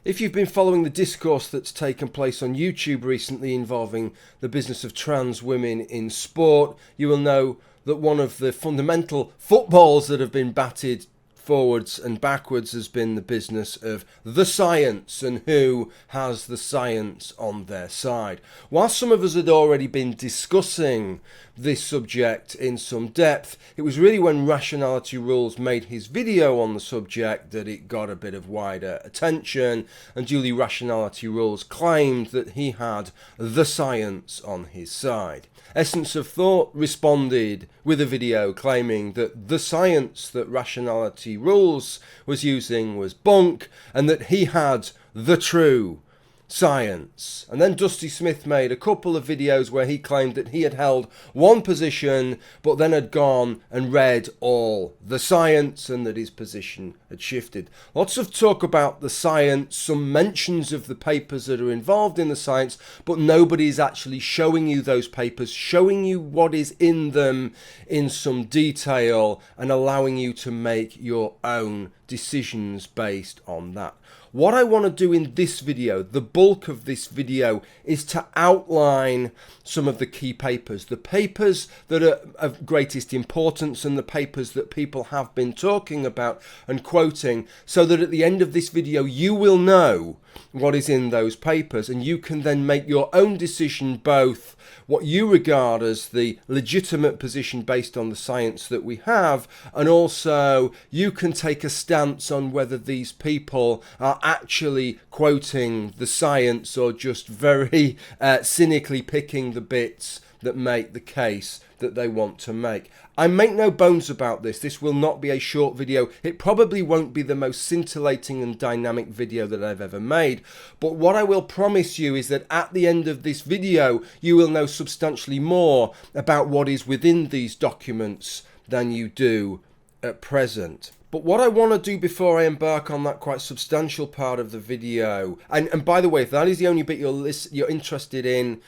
If you've been following the discourse that's taken place on YouTube recently involving the business of trans women in sport, you will know that one of the fundamental footballs that have been batted forwards and backwards has been the business of the science and who has the science on their side. While some of us had already been discussing this subject in some depth, it was really when Rationality Rules made his video on the subject that it got a bit of wider attention, and duly Rationality Rules claimed that he had the science on his side. Essence of Thought responded with a video claiming that the science that Rationality Rules was using was bunk and that he had the true science. And then Dusty Smith made a couple of videos where he claimed that he had held one position but then had gone and read all the science and that his position had shifted. Lots of talk about the science, some mentions of the papers that are involved in the science, but nobody's actually showing you those papers, showing you what is in them in some detail and allowing you to make your own decisions based on that. What I want to do in this video, the bulk of this video, is to outline some of the key papers, the papers that are of greatest importance and the papers that people have been talking about and quoting, so that at the end of this video you will know what is in those papers and you can then make your own decision, both what you regard as the legitimate position based on the science that we have, and also you can take a stance on whether these people are actually quoting the science or just very cynically picking the bits that make the case that they want to make. I make no bones about this. This will not be a short video. It probably won't be the most scintillating and dynamic video that I've ever made. But what I will promise you is that at the end of this video, you will know substantially more about what is within these documents than you do at present. But what I want to do before I embark on that quite substantial part of the video, and by the way, if that is the only bit you're interested in,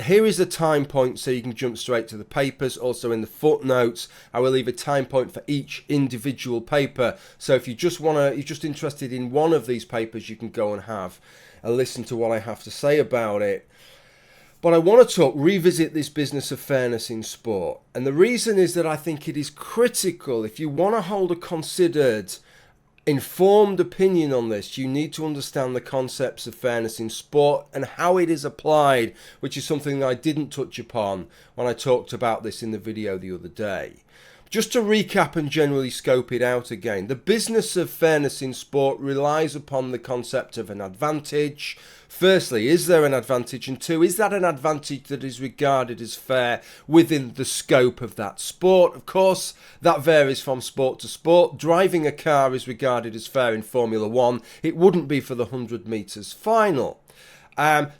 here is a time point so you can jump straight to the papers. Also in the footnotes, I will leave a time point for each individual paper. So if you're just interested in one of these papers, you can go and have a listen to what I have to say about it. But I want to revisit this business of fairness in sport. And the reason is that I think it is critical. If you want to hold a considered, informed opinion on this, you need to understand the concepts of fairness in sport and how it is applied, which is something that I didn't touch upon when I talked about this in the video the other day. Just to recap and generally scope it out again, the business of fairness in sport relies upon the concept of an advantage. Firstly, is there an advantage? And two, is that an advantage that is regarded as fair within the scope of that sport? Of course, that varies from sport to sport. Driving a car is regarded as fair in Formula 1. It wouldn't be for the 100 metres final.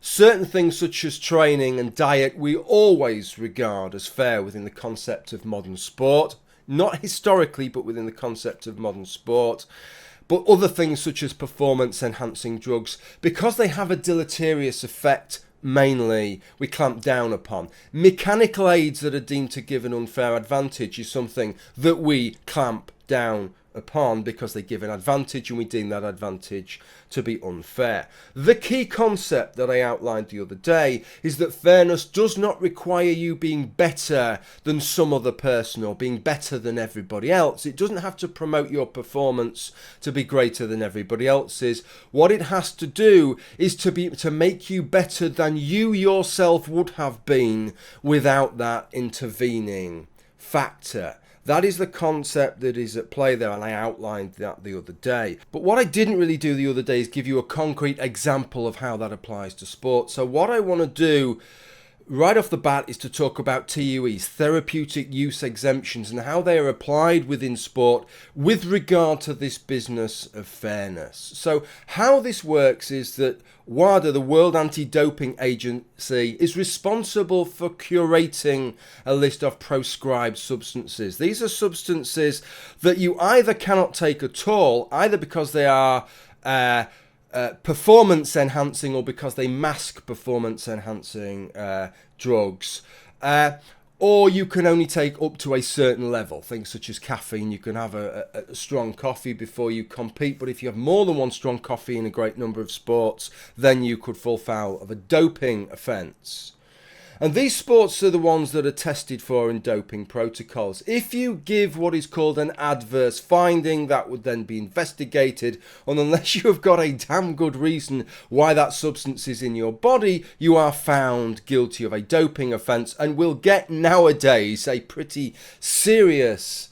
Certain things such as training and diet we always regard as fair within the concept of modern sport. Not historically, but within the concept of modern sport. But other things such as performance-enhancing drugs, because they have a deleterious effect, mainly, we clamp down upon. Mechanical aids that are deemed to give an unfair advantage is something that we clamp down upon because they give an advantage and we deem that advantage to be unfair. The key concept that I outlined the other day is that fairness does not require you being better than some other person or being better than everybody else. It doesn't have to promote your performance to be greater than everybody else's. What it has to do is to make you better than you yourself would have been without that intervening factor. That is the concept that is at play there, and I outlined that the other day. But what I didn't really do the other day is give you a concrete example of how that applies to sport. So what I want to do right off the bat is to talk about TUEs, therapeutic use exemptions, and how they are applied within sport with regard to this business of fairness. So how this works is that WADA, the World Anti-Doping Agency, is responsible for curating a list of proscribed substances. These are substances that you either cannot take at all, either because they are performance enhancing or because they mask performance enhancing drugs, or you can only take up to a certain level. Things such as caffeine, you can have a strong coffee before you compete, but if you have more than one strong coffee in a great number of sports, then you could fall foul of a doping offence. And these sports are the ones that are tested for in doping protocols. If you give what is called an adverse finding, that would then be investigated, and unless you have got a damn good reason why that substance is in your body, you are found guilty of a doping offence and will get nowadays a pretty serious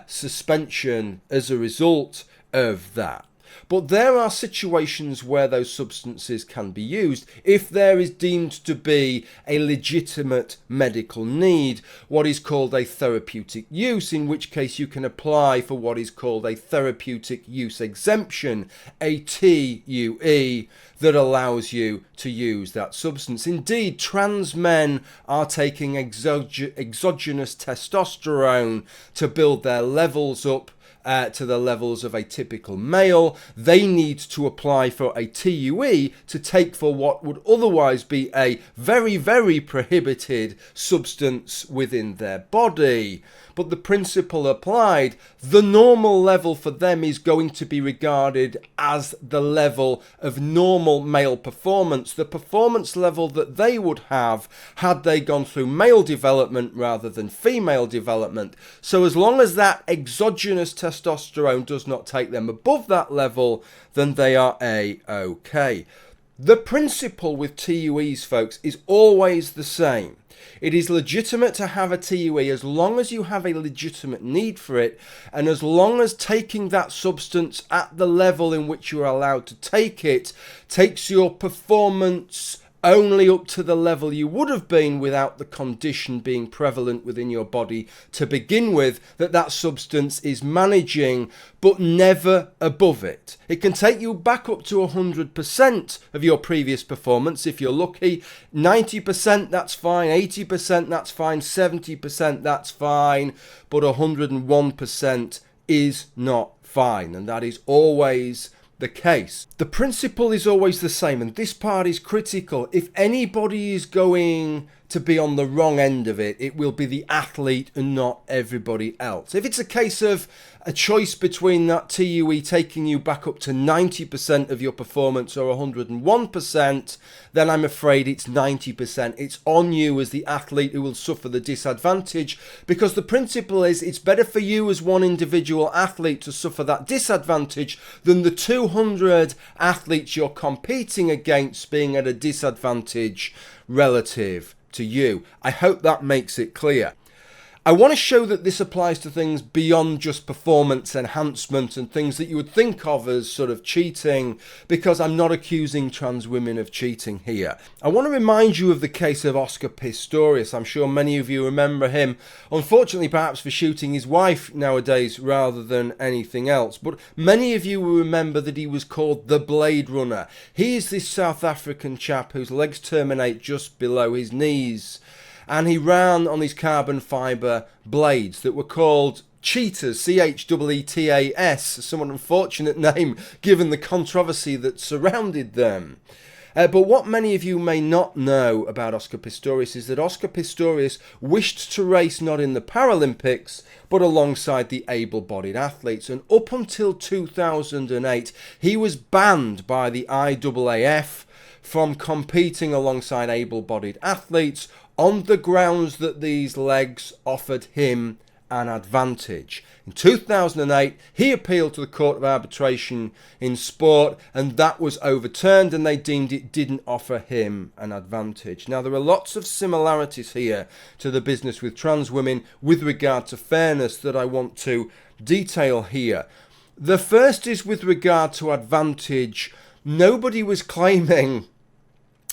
suspension as a result of that. But there are situations where those substances can be used if there is deemed to be a legitimate medical need, what is called a therapeutic use, in which case you can apply for what is called a therapeutic use exemption, a TUE, that allows you to use that substance. Indeed, trans men are taking exogenous testosterone to build their levels up to the levels of a typical male. They need to apply for a TUE to take for what would otherwise be a very, very prohibited substance within their body. But the principle applied, the normal level for them is going to be regarded as the level of normal male performance, the performance level that they would have had they gone through male development rather than female development. So as long as that exogenous testosterone does not take them above that level, then they are A-OK. The principle with TUEs, folks, is always the same. It is legitimate to have a TUE as long as you have a legitimate need for it, and as long as taking that substance at the level in which you are allowed to take it takes your performance only up to the level you would have been without the condition being prevalent within your body to begin with, that substance is managing, but never above it. It can take you back up to 100% of your previous performance if you're lucky. 90%, that's fine. 80%, that's fine. 70%, that's fine. But 101% is not fine, and that is always the case. The principle is always the same, and this part is critical. If anybody is going to be on the wrong end of it, it will be the athlete and not everybody else. If it's a case of a choice between that TUE taking you back up to 90% of your performance or 101%, then I'm afraid it's 90%. It's on you as the athlete who will suffer the disadvantage, because the principle is it's better for you as one individual athlete to suffer that disadvantage than the 200 athletes you're competing against being at a disadvantage relative to you. I hope that makes it clear. I want to show that this applies to things beyond just performance enhancement and things that you would think of as sort of cheating, because I'm not accusing trans women of cheating here. I want to remind you of the case of Oscar Pistorius. I'm sure many of you remember him, unfortunately perhaps for shooting his wife nowadays rather than anything else, but many of you will remember that he was called the Blade Runner. He is this South African chap whose legs terminate just below his knees, and he ran on these carbon fibre blades that were called Cheetahs, Cheetas, a somewhat unfortunate name given the controversy that surrounded them. But what many of you may not know about Oscar Pistorius is that Oscar Pistorius wished to race not in the Paralympics, but alongside the able-bodied athletes. And up until 2008, he was banned by the IAAF from competing alongside able-bodied athletes on the grounds that these legs offered him an advantage. In 2008, he appealed to the Court of Arbitration in Sport, and that was overturned, and they deemed it didn't offer him an advantage. Now, there are lots of similarities here to the business with trans women with regard to fairness that I want to detail here. The first is with regard to advantage. Nobody was claiming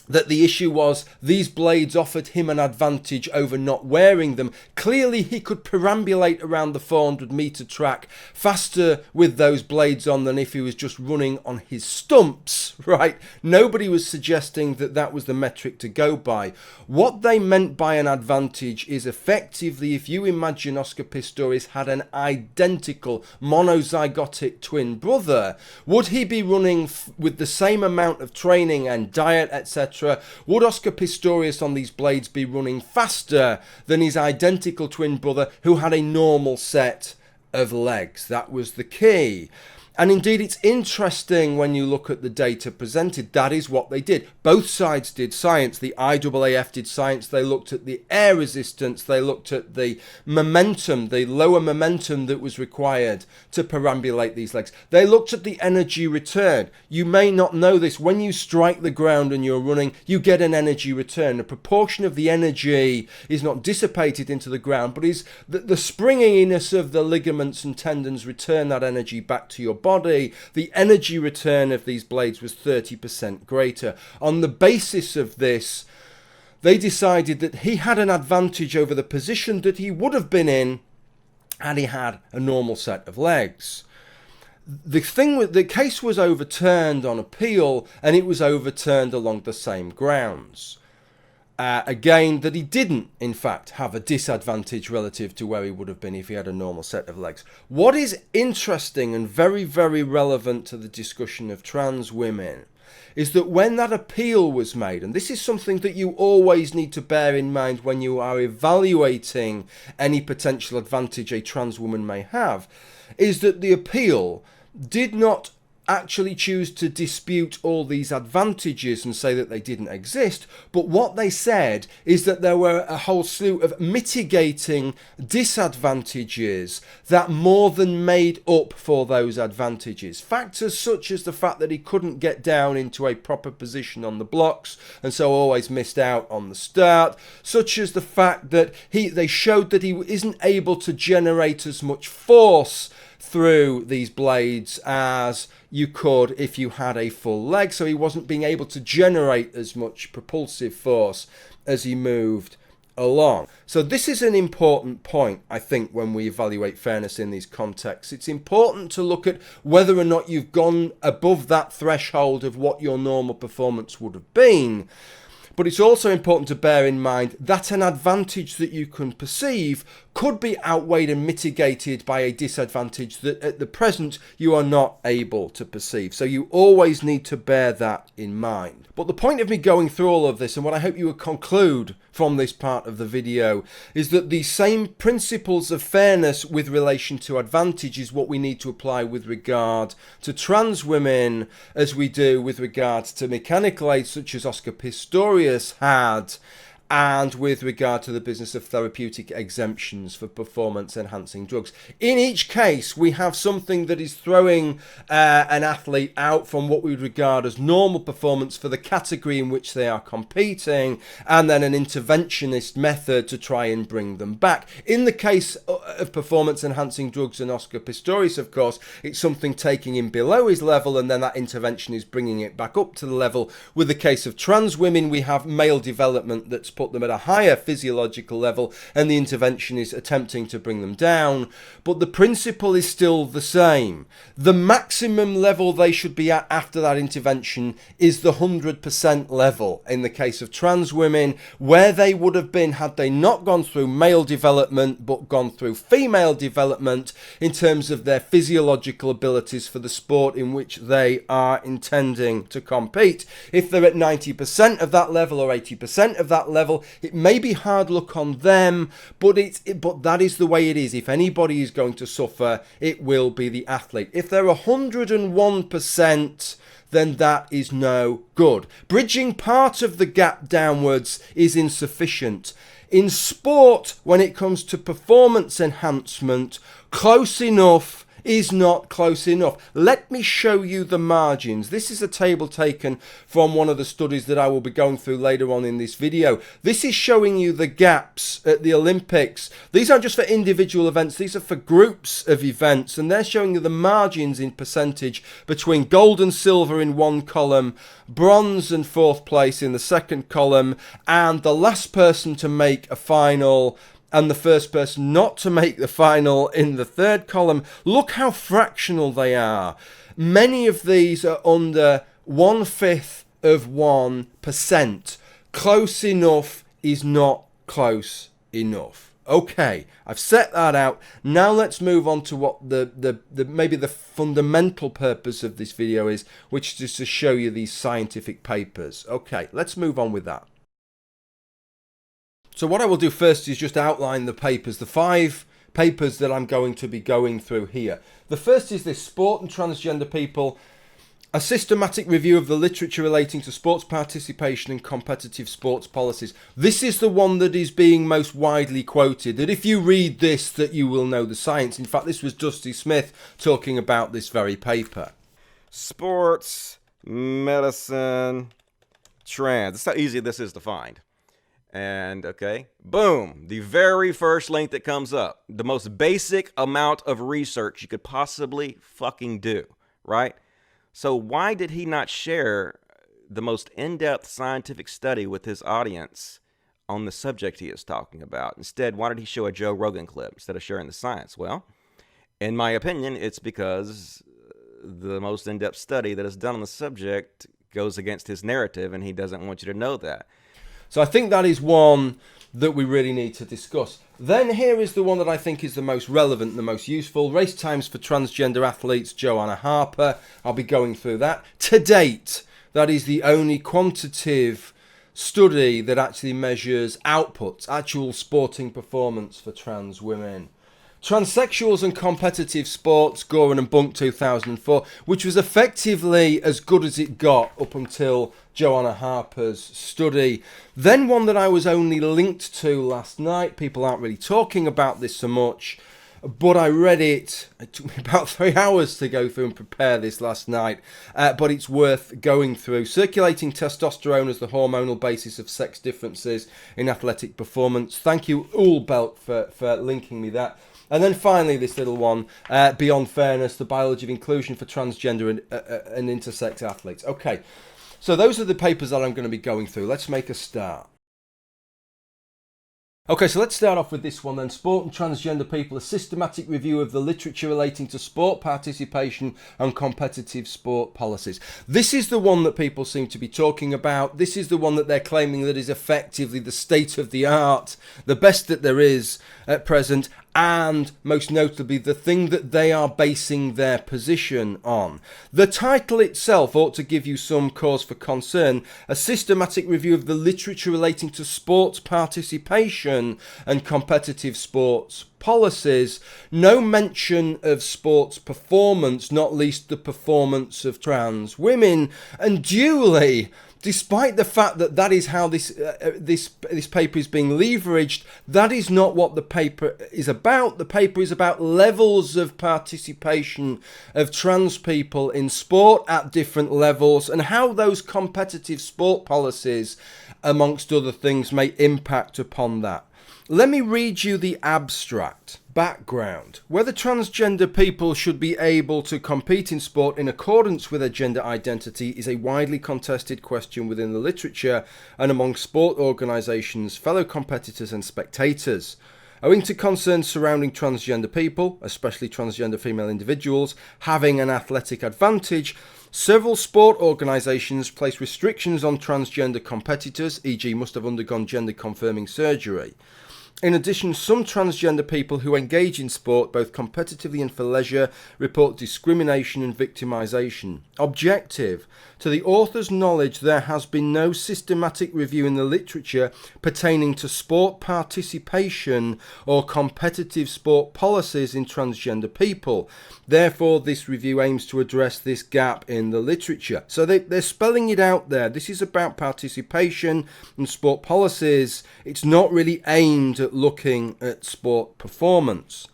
that the issue was these blades offered him an advantage over not wearing them. Clearly he could perambulate around the 400-metre track faster with those blades on than if he was just running on his stumps, right? Nobody was suggesting that that was the metric to go by. What they meant by an advantage is effectively, if you imagine Oscar Pistorius had an identical monozygotic twin brother, would he be running with the same amount of training and diet, etc., etc., would Oscar Pistorius on these blades be running faster than his identical twin brother who had a normal set of legs? That was the key. And indeed, it's interesting when you look at the data presented, that is what they did. Both sides did science. The IAAF did science. They looked at the air resistance. They looked at the momentum, the lower momentum that was required to perambulate these legs. They looked at the energy return. You may not know this. When you strike the ground and you're running, you get an energy return. A proportion of the energy is not dissipated into the ground, but is the springiness of the ligaments and tendons return that energy back to your body. The energy return of these blades was 30% greater. On the basis of this, they decided that he had an advantage over the position that he would have been in had he had a normal set of legs. The case was overturned on appeal, and it was overturned along the same grounds. Again, that he didn't, in fact, have a disadvantage relative to where he would have been if he had a normal set of legs. What is interesting and very, very relevant to the discussion of trans women is that when that appeal was made, and this is something that you always need to bear in mind when you are evaluating any potential advantage a trans woman may have, is that the appeal did not actually choose to dispute all these advantages and say that they didn't exist, but what they said is that there were a whole slew of mitigating disadvantages that more than made up for those advantages. Factors such as the fact that he couldn't get down into a proper position on the blocks and so always missed out on the start, such as the fact that they showed that he isn't able to generate as much force through these blades as you could if you had a full leg, so he wasn't being able to generate as much propulsive force as he moved along. So this is an important point, I think, when we evaluate fairness in these contexts. It's important to look at whether or not you've gone above that threshold of what your normal performance would have been. But it's also important to bear in mind that an advantage that you can perceive could be outweighed and mitigated by a disadvantage that at the present you are not able to perceive. So you always need to bear that in mind. But the point of me going through all of this, and what I hope you will conclude from this part of the video, is that the same principles of fairness with relation to advantage is what we need to apply with regard to trans women as we do with regards to mechanical aids such as Oscar Pistorius had, and with regard to the business of therapeutic exemptions for performance-enhancing drugs. In each case, we have something that is throwing an athlete out from what we would regard as normal performance for the category in which they are competing, and then an interventionist method to try and bring them back. In the case of performance-enhancing drugs and Oscar Pistorius, of course, it's something taking him below his level, and then that intervention is bringing it back up to the level. With the case of trans women, we have male development that's put them at a higher physiological level, and the intervention is attempting to bring them down, but the principle is still the same. The maximum level they should be at after that intervention is the 100% level in the case of trans women, where they would have been had they not gone through male development but gone through female development in terms of their physiological abilities for the sport in which they are intending to compete. If they're at 90% of that level or 80% of that level, it may be hard luck on them, but that is the way it is. If anybody is going to suffer, it will be the athlete. If they're 101%, then that is no good. Bridging part of the gap downwards is insufficient. In sport, when it comes to performance enhancement, close enough is not close enough. Let me show you the margins. This is a table taken from one of the studies that I will be going through later on in this video. This is showing you the gaps at the Olympics. These aren't just for individual events, these are for groups of events, and they're showing you the margins in percentage between gold and silver in one column, bronze and fourth place in the second column, and the last person to make a final and the first person not to make the final in the third column. Look how fractional they are. Many of these are under 1/5%. Close enough is not close enough. Okay, I've set that out. Now let's move on to what the maybe the fundamental purpose of this video is, which is to show you these scientific papers. Okay, let's move on with that. So what I will do first is just outline the papers, the 5 papers that I'm going to be going through here. The first is this: Sport and Transgender People, a systematic review of the literature relating to sports participation and competitive sports policies. This is the one that is being most widely quoted, that if you read this, that you will know the science. In fact, this was Dusty Smith talking about this very paper. Sports, medicine, trans. That's how easy this is to find. And, okay, boom, the very first link that comes up. The most basic amount of research you could possibly fucking do, right? So why did he not share the most in-depth scientific study with his audience on the subject he is talking about? Instead, why did he show a Joe Rogan clip instead of sharing the science? Well, in my opinion, it's because the most in-depth study that is done on the subject goes against his narrative, and he doesn't want you to know that. So I think that is one that we really need to discuss. Then here is the one that I think is the most relevant, the most useful. Race times for transgender athletes, Joanna Harper. I'll be going through that. To date, that is the only quantitative study that actually measures outputs, actual sporting performance for trans women. Transsexuals and Competitive Sports, Gooren and Bunck 2004, which was effectively as good as it got up until Joanna Harper's study. Then one that I was only linked to last night. People aren't really talking about this so much, but I read it. It took me about 3 hours to go through and prepare this last night, but it's worth going through. Circulating Testosterone as the Hormonal Basis of Sex Differences in Athletic Performance. Thank you, Belk, for linking me that. And then finally, this little one, Beyond Fairness, the Biology of Inclusion for Transgender and Intersex Athletes. Okay, so those are the papers that I'm going to be going through. Let's make a start. Okay, so let's start off with this one then. Sport and Transgender People, a systematic review of the literature relating to sport participation and competitive sport policies. This is the one that people seem to be talking about. This is the one that they're claiming that is effectively the state of the art, the best that there is at present, and most notably the thing that they are basing their position on. The title itself ought to give you some cause for concern: a systematic review of the literature relating to sports participation and competitive sports policies. No mention of sports performance, not least the performance of trans women, and duly, despite the fact that that is how this paper is being leveraged, that is not what the paper is about. The paper is about levels of participation of trans people in sport at different levels and how those competitive sport policies, amongst other things, may impact upon that. Let me read you the abstract. Background: whether transgender people should be able to compete in sport in accordance with their gender identity is a widely contested question within the literature and among sport organisations, fellow competitors and spectators. Owing to concerns surrounding transgender people, especially transgender female individuals, having an athletic advantage, several sport organisations place restrictions on transgender competitors, e.g. must have undergone gender-confirming surgery. In addition, some transgender people who engage in sport, both competitively and for leisure, report discrimination and victimisation. Objective: to the author's knowledge, there has been no systematic review in the literature pertaining to sport participation or competitive sport policies in transgender people. Therefore, this review aims to address this gap in the literature. So they're spelling it out there. This is about participation and sport policies. It's not really aimed at looking at sport performance.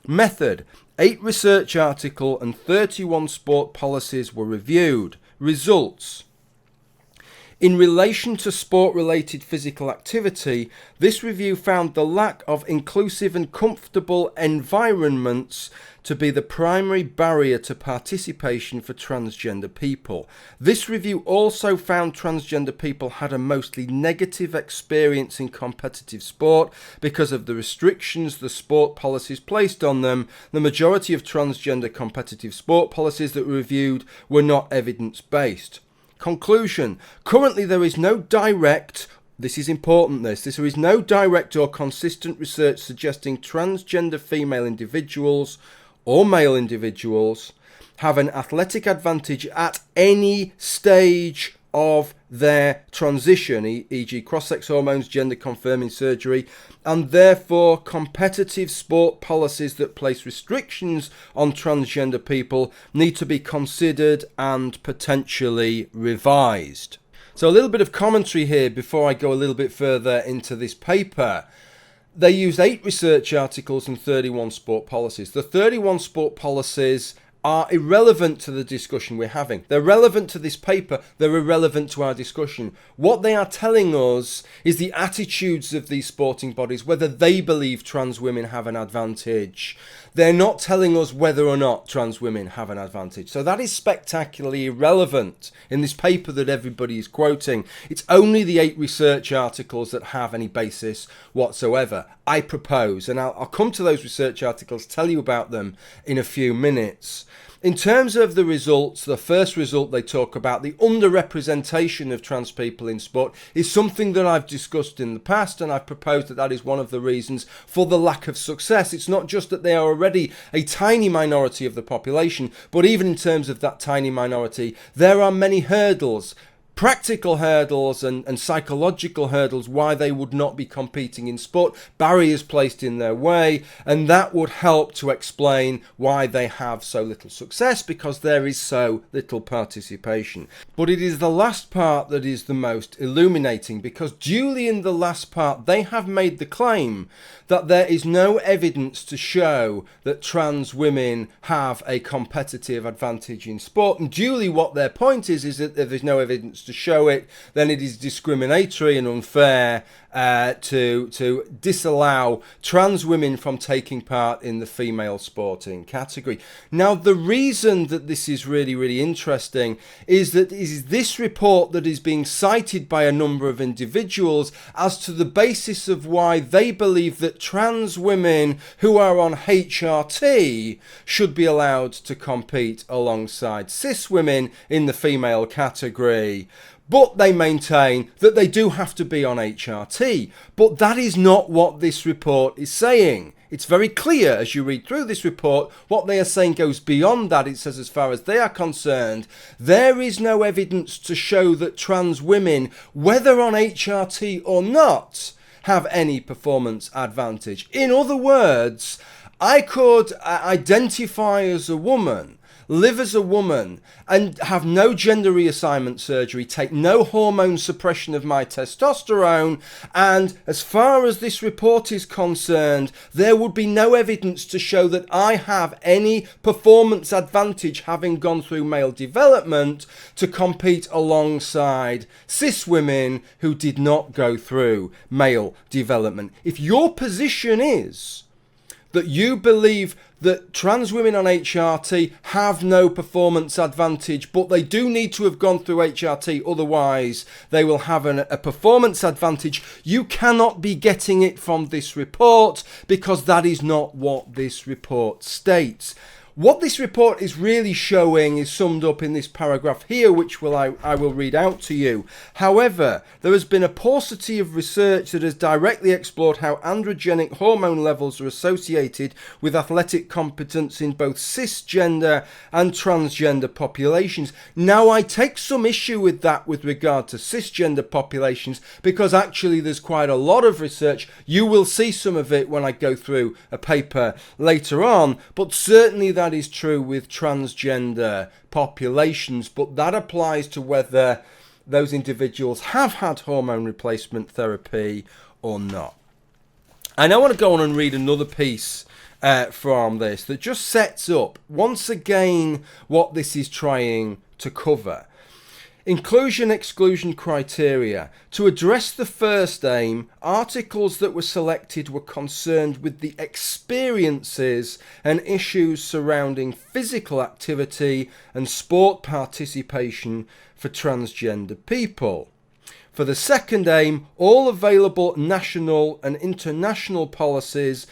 Method: 8 research articles and 31 sport policies were reviewed. Results: in relation to sport-related physical activity, this review found the lack of inclusive and comfortable environments to be the primary barrier to participation for transgender people. This review also found transgender people had a mostly negative experience in competitive sport because of the restrictions the sport policies placed on them. The majority of transgender competitive sport policies that were reviewed were not evidence-based. Conclusion: currently there is no direct this is important, there is no direct or consistent research suggesting transgender female individuals or male individuals have an athletic advantage at any stage of their transition, e.g. cross-sex hormones, gender-confirming surgery, and therefore competitive sport policies that place restrictions on transgender people need to be considered and potentially revised. So a little bit of commentary here before I go a little bit further into this paper. They used 8 research articles and 31 sport policies. The 31 sport policies are irrelevant to the discussion we're having. They're relevant to this paper, they're irrelevant to our discussion. What they are telling us is the attitudes of these sporting bodies, whether they believe trans women have an advantage. They're not telling us whether or not trans women have an advantage. So that is spectacularly irrelevant in this paper that everybody is quoting. It's only the 8 research articles that have any basis whatsoever. I propose, and I'll come to those research articles, tell you about them in a few minutes. In terms of the results, the first result they talk about, the underrepresentation of trans people in sport, is something that I've discussed in the past, and I've proposed that that is one of the reasons for the lack of success. It's not just that they are already a tiny minority of the population, but even in terms of that tiny minority, there are many hurdles, practical hurdles and psychological hurdles why they would not be competing in sport, barriers placed in their way, and that would help to explain why they have so little success, because there is so little participation. But it is the last part that is the most illuminating, because duly in the last part they have made the claim that there is no evidence to show that trans women have a competitive advantage in sport, and duly what their point is that if there's no evidence to show it, then it is discriminatory and unfair to disallow trans women from taking part in the female sporting category. Now, the reason that this is really, really interesting is that it is this report that is being cited by a number of individuals as to the basis of why they believe that trans women who are on HRT should be allowed to compete alongside cis women in the female category. But they maintain that they do have to be on HRT. But that is not what this report is saying. It's very clear as you read through this report, what they are saying goes beyond that. It says, as far as they are concerned, there is no evidence to show that trans women, whether on HRT or not, have any performance advantage. In other words, I could identify as a woman, live as a woman, and have no gender reassignment surgery, take no hormone suppression of my testosterone, and as far as this report is concerned, there would be no evidence to show that I have any performance advantage having gone through male development to compete alongside cis women who did not go through male development. If your position is that you believe that trans women on HRT have no performance advantage, but they do need to have gone through HRT, otherwise they will have a performance advantage, you cannot be getting it from this report, because that is not what this report states. What this report is really showing is summed up in this paragraph here, which I will read out to you. However, there has been a paucity of research that has directly explored how androgenic hormone levels are associated with athletic competence in both cisgender and transgender populations. Now, I take some issue with that with regard to cisgender populations, because actually there's quite a lot of research. You will see some of it when I go through a paper later on, but certainly that is true with transgender populations, but that applies to whether those individuals have had hormone replacement therapy or not. And I want to go on and read another piece from this that just sets up once again what this is trying to cover. Inclusion-exclusion criteria. To address the first aim, articles that were selected were concerned with the experiences and issues surrounding physical activity and sport participation for transgender people. For the second aim, all available national and international policies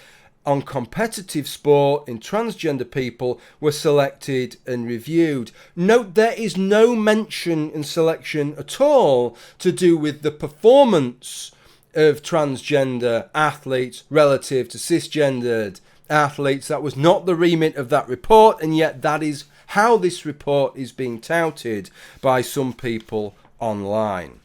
on competitive sport in transgender people were selected and reviewed. Note there is no mention in selection at all to do with the performance of transgender athletes relative to cisgendered athletes. That was not the remit of that report, and yet that is how this report is being touted by some people online.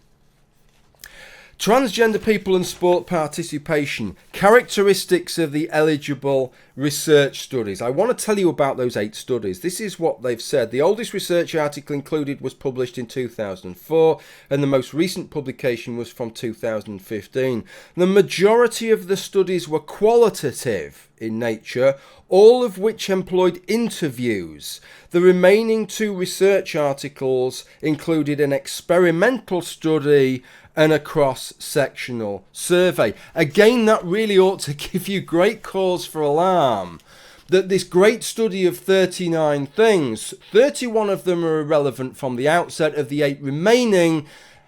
Transgender people and sport participation, characteristics of the eligible research studies. I want to tell you about those 8 studies. This is what they've said. The oldest research article included was published in 2004, and the most recent publication was from 2015. The majority of the studies were qualitative in nature, all of which employed interviews. The remaining 2 research articles included an experimental study and a cross-sectional survey. Again, that really ought to give you great cause for alarm, that this great study of 39 things, 31 of them are irrelevant from the outset. Of the 8 remaining,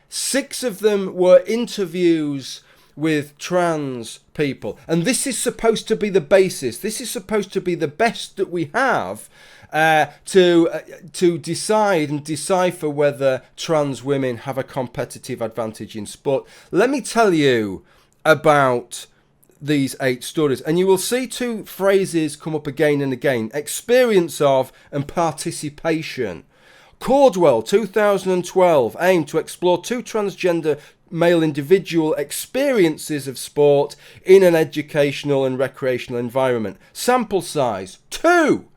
6 of them were interviews with trans people. And this is supposed to be the basis. This is supposed to be the best that we have to decide and decipher whether trans women have a competitive advantage in sport. Let me tell you about these 8 studies, and you will see 2 phrases come up again and again: experience of and participation. Cordwell, 2012, aimed to explore 2 transgender male individual experiences of sport in an educational and recreational environment. Sample size 2.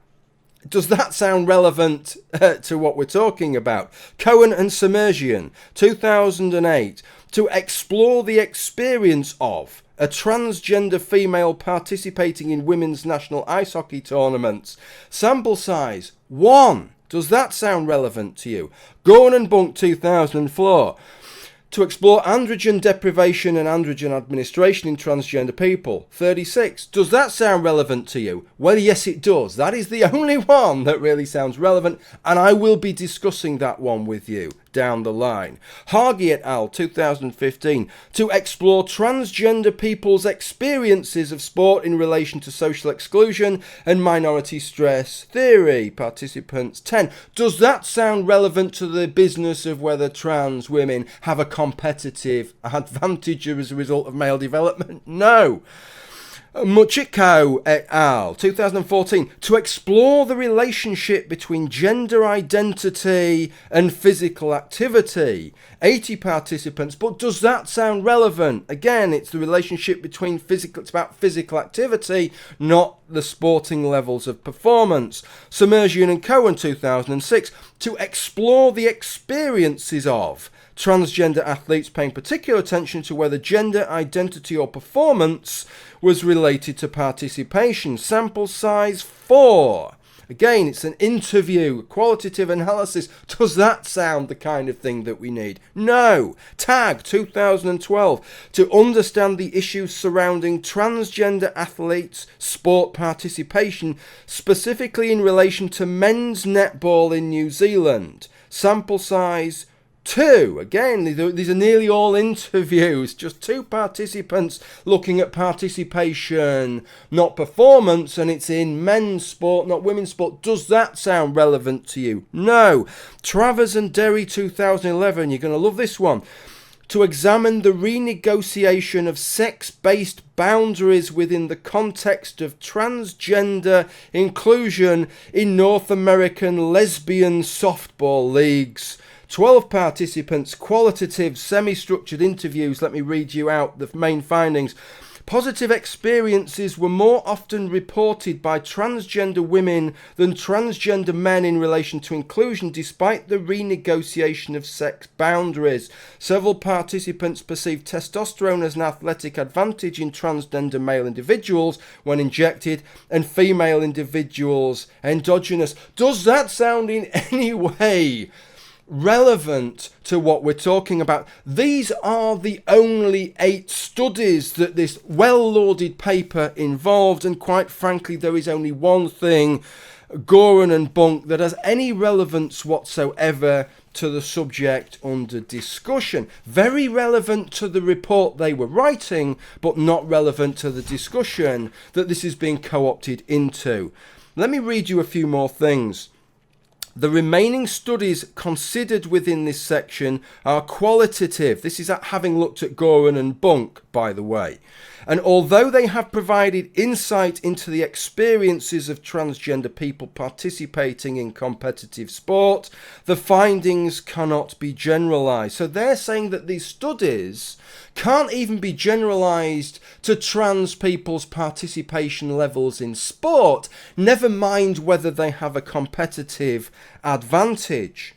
Does that sound relevant to what we're talking about? Cohen and Semenya, 2008, to explore the experience of a transgender female participating in women's national ice hockey tournaments. Sample size 1. Does that sound relevant to you? Gooren and Bunck, 2004, to explore androgen deprivation and androgen administration in transgender people. 36. Does that sound relevant to you? Well, yes, it does. That is the only one that really sounds relevant, and I will be discussing that one with you down the line. Hargy et al., 2015, to explore transgender people's experiences of sport in relation to social exclusion and minority stress theory. Participants 10. Does that sound relevant to the business of whether trans women have a competitive advantage as a result of male development? No. Muchiko et al., 2014, to explore the relationship between gender identity and physical activity. 80 participants, but does that sound relevant? Again, it's the relationship between it's about physical activity, not the sporting levels of performance. Semenya and Cohen, 2006, to explore the experiences of transgender athletes, paying particular attention to whether gender identity or performance was related to participation. Sample size 4. Again, it's an interview, qualitative analysis. Does that sound the kind of thing that we need? No. Tag, 2012, to understand the issues surrounding transgender athletes' sport participation, specifically in relation to men's netball in New Zealand. Sample size 2. Again, these are nearly all interviews. Just 2 participants looking at participation, not performance, and it's in men's sport, not women's sport. Does that sound relevant to you? No. Travers and Derry, 2011. You're going to love this one. To examine the renegotiation of sex-based boundaries within the context of transgender inclusion in North American lesbian softball leagues. 12 participants, qualitative, semi-structured interviews. Let me read you out the main findings. Positive experiences were more often reported by transgender women than transgender men in relation to inclusion, despite the renegotiation of sex boundaries. Several participants perceived testosterone as an athletic advantage in transgender male individuals when injected, and female individuals endogenous. Does that sound in any way relevant to what we're talking about? These are the only 8 studies that this well-lauded paper involved, and quite frankly, there is only one thing, Gooren and Bunck, that has any relevance whatsoever to the subject under discussion. Very relevant to the report they were writing, but not relevant to the discussion that this is being co-opted into. Let me read you a few more things. The remaining studies considered within this section are qualitative. This is having looked at Gooren and Bunck, by the way. And although they have provided insight into the experiences of transgender people participating in competitive sport, the findings cannot be generalized. So they're saying that these studies can't even be generalized to trans people's participation levels in sport, never mind whether they have a competitive advantage.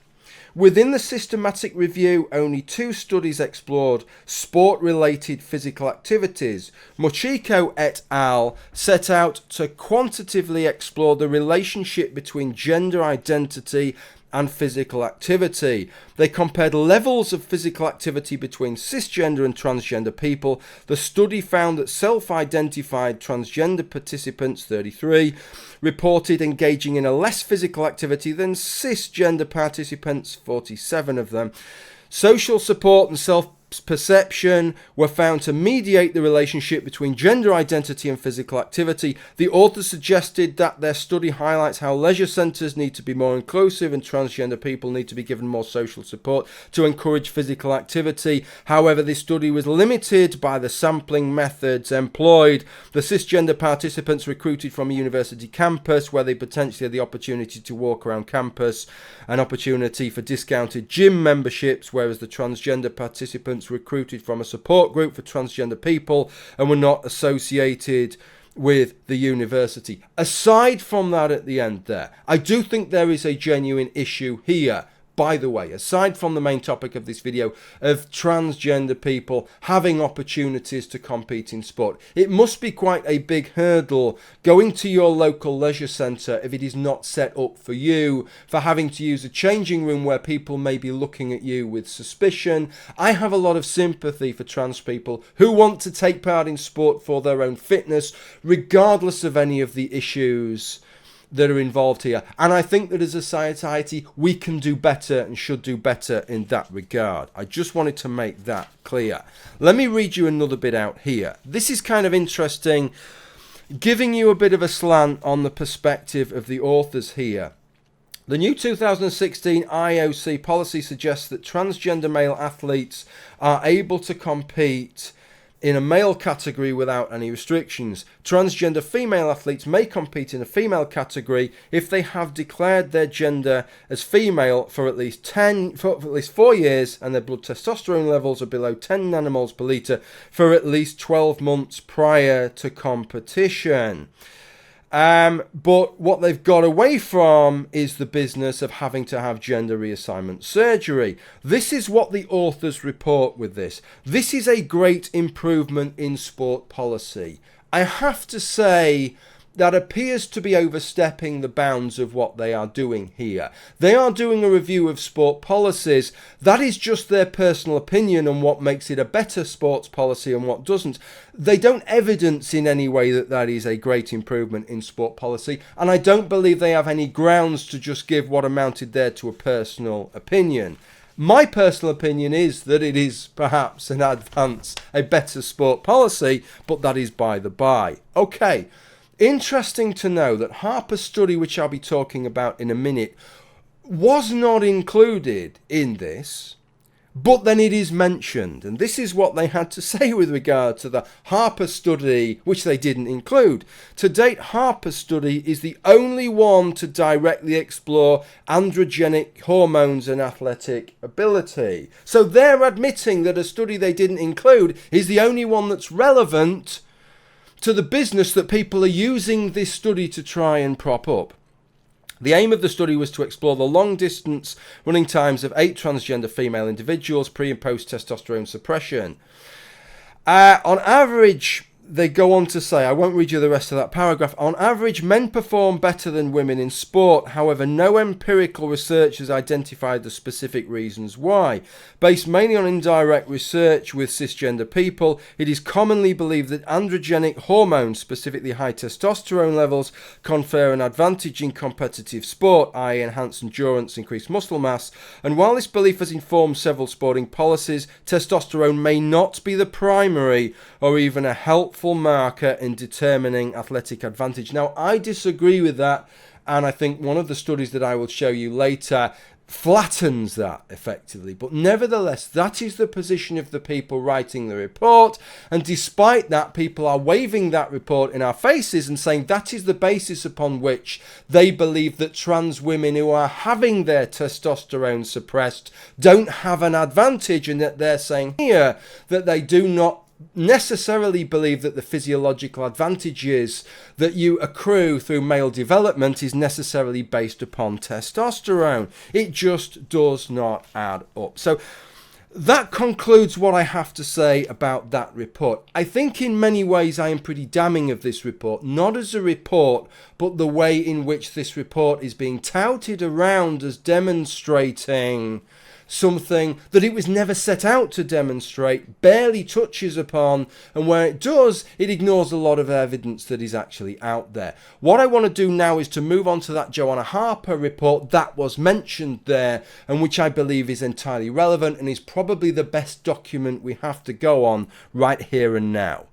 Within the systematic review, only 2 studies explored sport-related physical activities. Mochiko et al. Set out to quantitatively explore the relationship between gender identity and physical activity. They compared levels of physical activity between cisgender and transgender people. The study found that self-identified transgender participants, 33, reported engaging in a less physical activity than cisgender participants, 47 of them. Social support and self-perception were found to mediate the relationship between gender identity and physical activity. The authors suggested that their study highlights how leisure centres need to be more inclusive and transgender people need to be given more social support to encourage physical activity. However, this study was limited by the sampling methods employed. The cisgender participants recruited from a university campus where they potentially had the opportunity to walk around campus, an opportunity for discounted gym memberships, whereas the transgender participants recruited from a support group for transgender people and were not associated with the university. Aside from that at the end there, I do think there is a genuine issue here. By the way, aside from the main topic of this video of transgender people having opportunities to compete in sport, it must be quite a big hurdle going to your local leisure centre if it is not set up for you, for having to use a changing room where people may be looking at you with suspicion. I have a lot of sympathy for trans people who want to take part in sport for their own fitness, regardless of any of the issues that are involved here. And I think that as a society, we can do better and should do better in that regard. I just wanted to make that clear. Let me read you another bit out here. This is kind of interesting, giving you a bit of a slant on the perspective of the authors here. The new 2016 IOC policy suggests that transgender male athletes are able to compete in a male category without any restrictions. Transgender female athletes may compete in a female category if they have declared their gender as female for at least 4 years and their blood testosterone levels are below 10 nanomoles per litre for at least 12 months prior to competition. But what they've got away from is the business of having to have gender reassignment surgery. This is what the authors report with this. This is a great improvement in sport policy. I have to say that appears to be overstepping the bounds of what they are doing here. They are doing a review of sport policies. That is just their personal opinion on what makes it a better sports policy and what doesn't. They don't evidence in any way that that is a great improvement in sport policy, and I don't believe they have any grounds to just give what amounted there to a personal opinion. My personal opinion is that it is perhaps an advance, a better sport policy, but that is by the by. Okay. Interesting to know that Harper's study, which I'll be talking about in a minute, was not included in this, but then it is mentioned. And this is what they had to say with regard to the Harper study, which they didn't include. To date, Harper's study is the only one to directly explore androgenic hormones and athletic ability. So they're admitting that a study they didn't include is the only one that's relevant to the business that people are using this study to try and prop up. The aim of the study was to explore the long-distance running times of 8 transgender female individuals pre- and post-testosterone suppression. On average, they go on to say, I won't read you the rest of that paragraph, on average, men perform better than women in sport. However, no empirical research has identified the specific reasons why. Based mainly on indirect research with cisgender people, it is commonly believed that androgenic hormones, specifically high testosterone levels, confer an advantage in competitive sport, i.e. enhanced endurance, increased muscle mass. And while this belief has informed several sporting policies, testosterone may not be the primary or even a helpful marker in determining athletic advantage. Now, I disagree with that, and I think one of the studies that I will show you later flattens that effectively. But nevertheless, that is the position of the people writing the report, and despite that, people are waving that report in our faces and saying that is the basis upon which they believe that trans women who are having their testosterone suppressed don't have an advantage, and that they're saying here that they do not necessarily believe that the physiological advantages that you accrue through male development is necessarily based upon testosterone. It just does not add up. So that concludes what I have to say about that report. I think in many ways I am pretty damning of this report, not as a report, but the way in which this report is being touted around as demonstrating something that it was never set out to demonstrate, barely touches upon, and where it does, it ignores a lot of evidence that is actually out there. What I want to do now is to move on to that Joanna Harper report that was mentioned there, and which I believe is entirely relevant and is probably the best document we have to go on right here and now.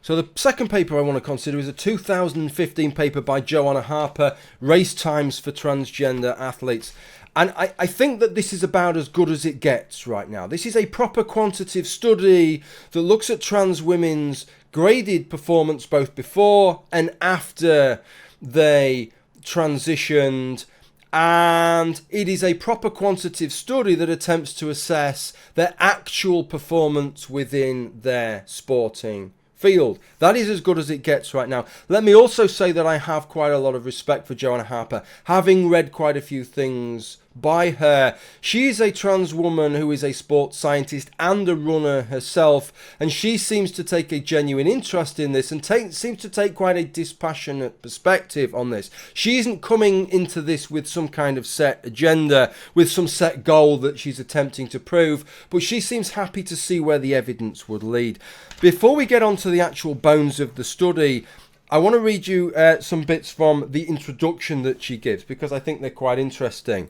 So the second paper I want to consider is a 2015 paper by Joanna Harper, Race Times for Transgender Athletes. And I think that this is about as good as it gets right now. This is a proper quantitative study that looks at trans women's graded performance both before and after they transitioned. And it is a proper quantitative study that attempts to assess their actual performance within their sporting field. That is as good as it gets right now. Let me also say that I have quite a lot of respect for Joanna Harper, having read quite a few things by her. She is a trans woman who is a sports scientist and a runner herself, and she seems to take a genuine interest in this and seems to take quite a dispassionate perspective on this. She isn't coming into this with some kind of set agenda, with some set goal that she's attempting to prove, but she seems happy to see where the evidence would lead. Before we get on to the actual bones of the study, I want to read you some bits from the introduction that she gives, because I think they're quite interesting.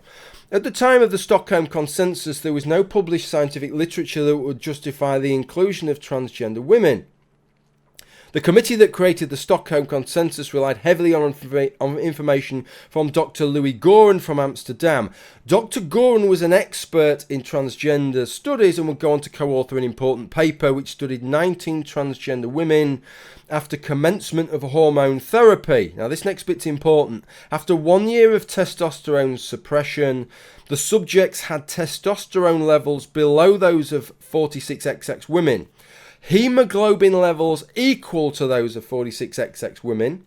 At the time of the Stockholm Consensus, there was no published scientific literature that would justify the inclusion of transgender women. The committee that created the Stockholm Consensus relied heavily on information from Dr. Louis Gooren from Amsterdam. Dr. Gooren was an expert in transgender studies and would go on to co-author an important paper which studied 19 transgender women after commencement of hormone therapy. Now, this next bit's important. After 1 year of testosterone suppression, the subjects had testosterone levels below those of 46XX women, hemoglobin levels equal to those of 46XX women.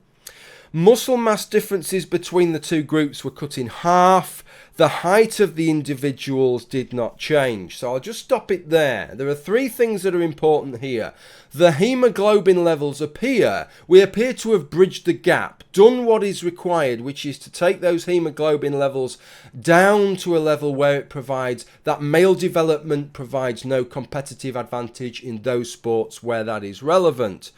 Muscle mass differences between the two groups were cut in half. The height of the individuals did not change. So I'll just stop it there. There are three things that are important here. The hemoglobin levels we appear to have bridged the gap, done what is required, which is to take those hemoglobin levels down to a level where it provides that male development provides no competitive advantage in those sports where that is relevant.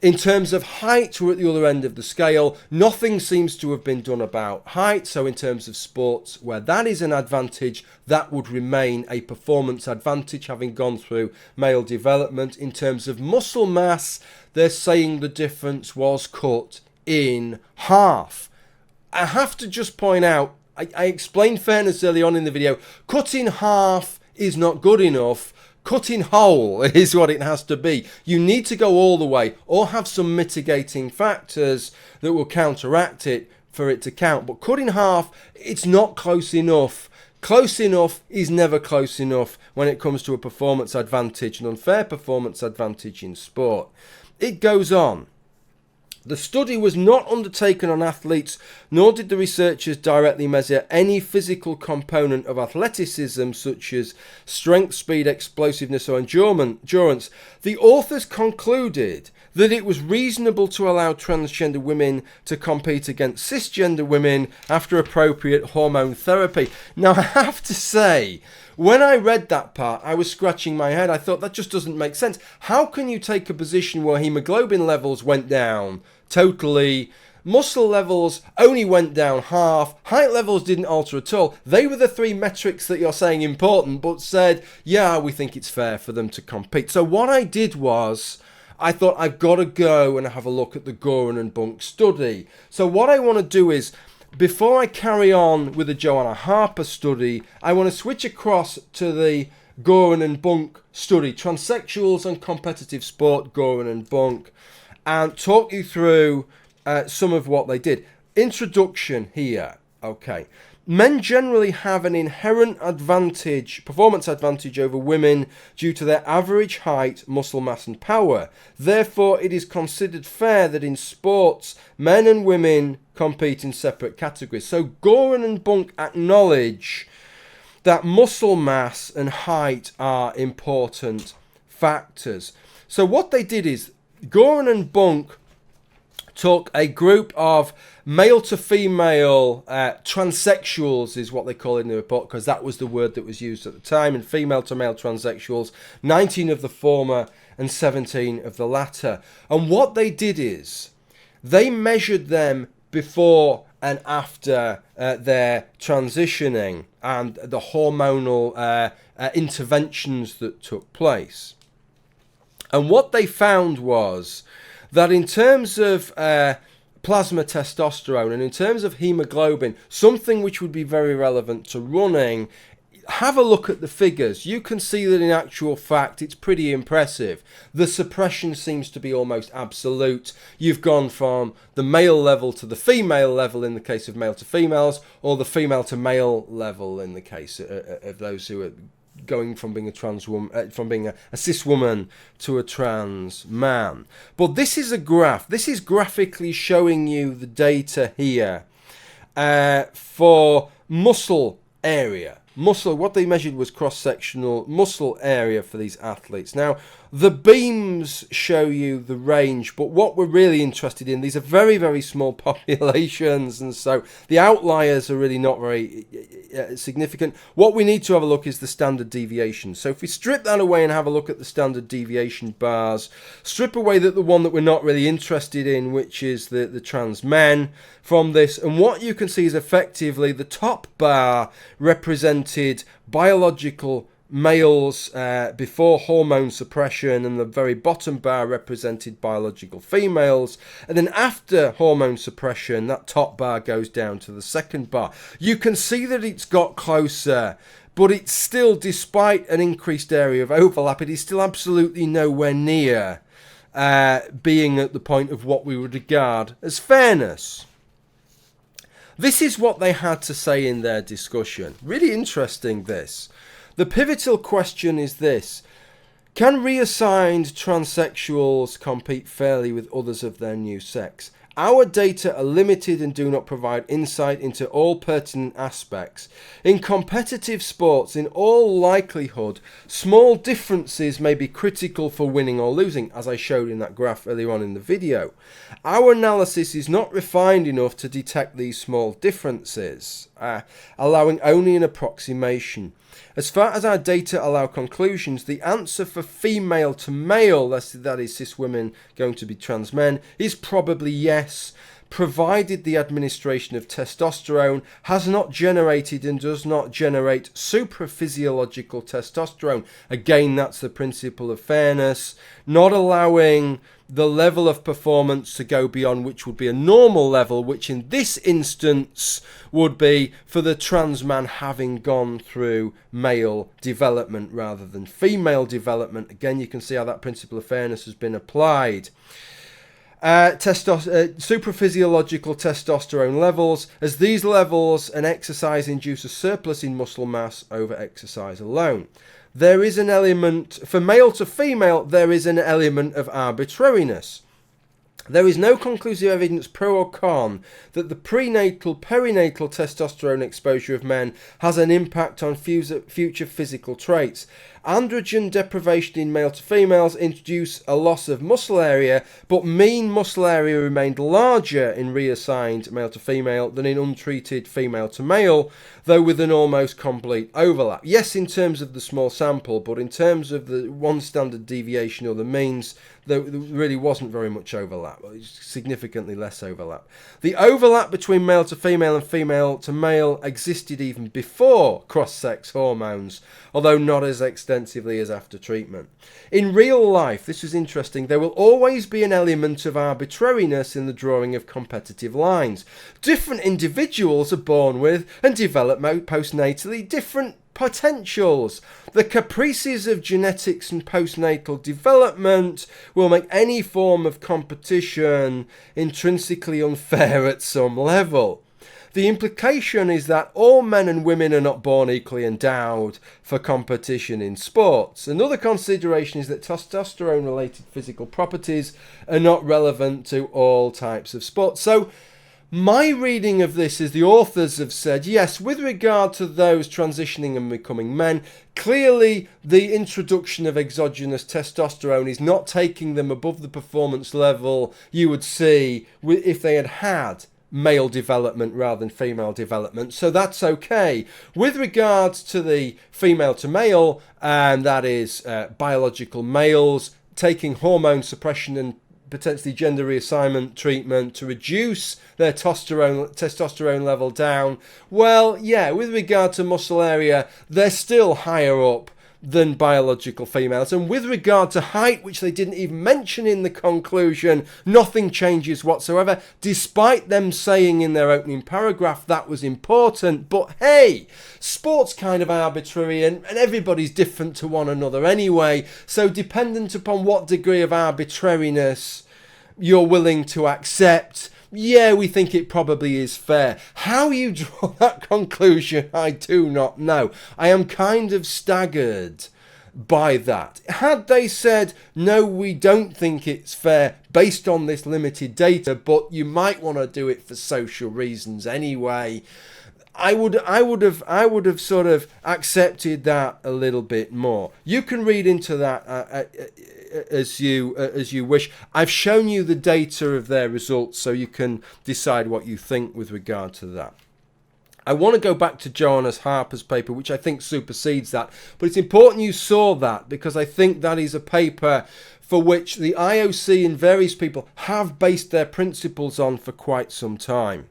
In terms of height, we're at the other end of the scale. Nothing seems to have been done about height. So in terms of sports where that is an advantage, that would remain a performance advantage, having gone through male development. In terms of muscle mass, they're saying the difference was cut in half. I have to just point out, I explained fairness early on in the video. Cut in half is not good enough. Cut in whole is what it has to be. You need to go all the way or have some mitigating factors that will counteract it for it to count. But cut in half, it's not close enough. Close enough is never close enough when it comes to a performance advantage, an unfair performance advantage in sport. It goes on. The study was not undertaken on athletes, nor did the researchers directly measure any physical component of athleticism such as strength, speed, explosiveness or endurance. The authors concluded that it was reasonable to allow transgender women to compete against cisgender women after appropriate hormone therapy. Now, I have to say, when I read that part, I was scratching my head. I thought that just doesn't make sense. How can you take a position where hemoglobin levels went down totally, muscle levels only went down half, height levels didn't alter at all? They were the three metrics that you're saying important, but said, yeah, we think it's fair for them to compete. So what I did was, I thought I've got to go and have a look at the Gooren and Bunck study. So what I want to do is, before I carry on with the Joanna Harper study, I want to switch across to the Gooren and Bunck study, Transsexuals and Competitive Sport, Gooren and Bunck, and talk you through some of what they did. Introduction here. Okay. Men generally have an inherent advantage, performance advantage over women due to their average height, muscle mass and power. Therefore, it is considered fair that in sports, men and women compete in separate categories. So Gooren and Bunck acknowledge that muscle mass and height are important factors. So what they did is, Gooren and Bunck took a group of male to female transsexuals, is what they call it in the report, because that was the word that was used at the time, and female to male transsexuals, 19 of the former and 17 of the latter. And what they did is they measured them before and after their transitioning and the hormonal interventions that took place. And what they found was that in terms of plasma testosterone and in terms of hemoglobin, something which would be very relevant to running, have a look at the figures. You can see that in actual fact it's pretty impressive. The suppression seems to be almost absolute. You've gone from the male level to the female level in the case of male to females, or the female to male level in the case of those who are going from being a trans woman, from being a cis woman to a trans man. But this is a graph. This is graphically showing you the data here for muscle area. Muscle, what they measured was cross-sectional muscle area for these athletes. Now, the beams show you the range, but what we're really interested in, these are very, very small populations, and so the outliers are really not very significant. What we need to have a look is the standard deviation. So if we strip that away and have a look at the standard deviation bars, strip away the one that we're not really interested in, which is the trans men from this, and what you can see is effectively the top bar represented biological males before hormone suppression, and the very bottom bar represented biological females, and then after hormone suppression that top bar goes down to the second bar. You can see that it's got closer, but it's still, despite an increased area of overlap, it is still absolutely nowhere near being at the point of what we would regard as fairness. This is what they had to say in their discussion. Really interesting, this. The pivotal question is this: can reassigned transsexuals compete fairly with others of their new sex? Our data are limited and do not provide insight into all pertinent aspects. In competitive sports, in all likelihood, small differences may be critical for winning or losing, as I showed in that graph earlier on in the video. Our analysis is not refined enough to detect these small differences, allowing only an approximation. As far as our data allow conclusions, the answer for female to male, that is cis women going to be trans men, is probably yes, provided the administration of testosterone has not generated and does not generate supraphysiological testosterone. Again, that's the principle of fairness, not allowing the level of performance to go beyond which would be a normal level, which in this instance would be for the trans man having gone through male development rather than female development. Again, you can see how that principle of fairness has been applied. Supraphysiological testosterone levels, as these levels and exercise induce a surplus in muscle mass over exercise alone. There is an element, for male to female, there is an element of arbitrariness. There is no conclusive evidence, pro or con, that the perinatal testosterone exposure of men has an impact on future physical traits. Androgen deprivation in male to females introduced a loss of muscle area, but mean muscle area remained larger in reassigned male to female than in untreated female to male, though with an almost complete overlap. Yes, in terms of the small sample, but in terms of the one standard deviation or the means, there really wasn't very much overlap. Significantly less overlap. The overlap between male to female and female to male existed even before cross-sex hormones, although not as extensively as after treatment. In real life, this is interesting, there will always be an element of arbitrariness in the drawing of competitive lines. Different individuals are born with and develop postnatally different potentials. The caprices of genetics and postnatal development will make any form of competition intrinsically unfair at some level. The implication is that all men and women are not born equally endowed for competition in sports. Another consideration is that testosterone-related physical properties are not relevant to all types of sports. So, my reading of this is the authors have said, yes, with regard to those transitioning and becoming men, clearly the introduction of exogenous testosterone is not taking them above the performance level you would see if they had had male development rather than female development, so that's okay. With regards to the female to male, and that is biological males taking hormone suppression and potentially gender reassignment treatment to reduce their testosterone level down, well, yeah, with regard to muscle area, they're still higher up than biological females. And with regard to height, which they didn't even mention in the conclusion, nothing changes whatsoever, despite them saying in their opening paragraph that was important. But hey, sport's kind of arbitrary and everybody's different to one another anyway. So dependent upon what degree of arbitrariness you're willing to accept, yeah, we think it probably is fair. How you draw that conclusion, I do not know. I am kind of staggered by that. Had they said, no, we don't think it's fair based on this limited data, but you might want to do it for social reasons anyway, I would have sort of accepted that a little bit more. You can read into that as you wish. I've shown you the data of their results, so you can decide what you think with regard to that. I want to go back to Joanna's Harper's paper, which I think supersedes that, but it's important you saw that because I think that is a paper for which the IOC and various people have based their principles on for quite some time.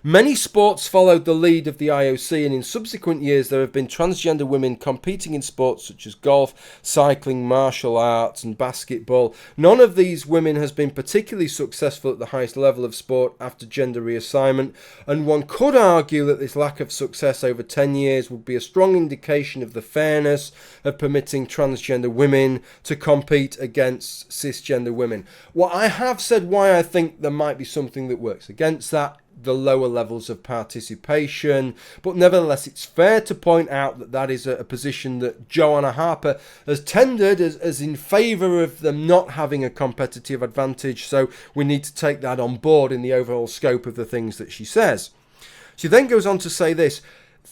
Many sports followed the lead of the IOC, and in subsequent years there have been transgender women competing in sports such as golf, cycling, martial arts and basketball. None of these women has been particularly successful at the highest level of sport after gender reassignment, and one could argue that this lack of success over 10 years would be a strong indication of the fairness of permitting transgender women to compete against cisgender women. What I have said why I think there might be something that works against that, the lower levels of participation, but nevertheless it's fair to point out that that is a position that Joanna Harper has tendered as in favour of them not having a competitive advantage, so we need to take that on board in the overall scope of the things that she says. She then goes on to say this: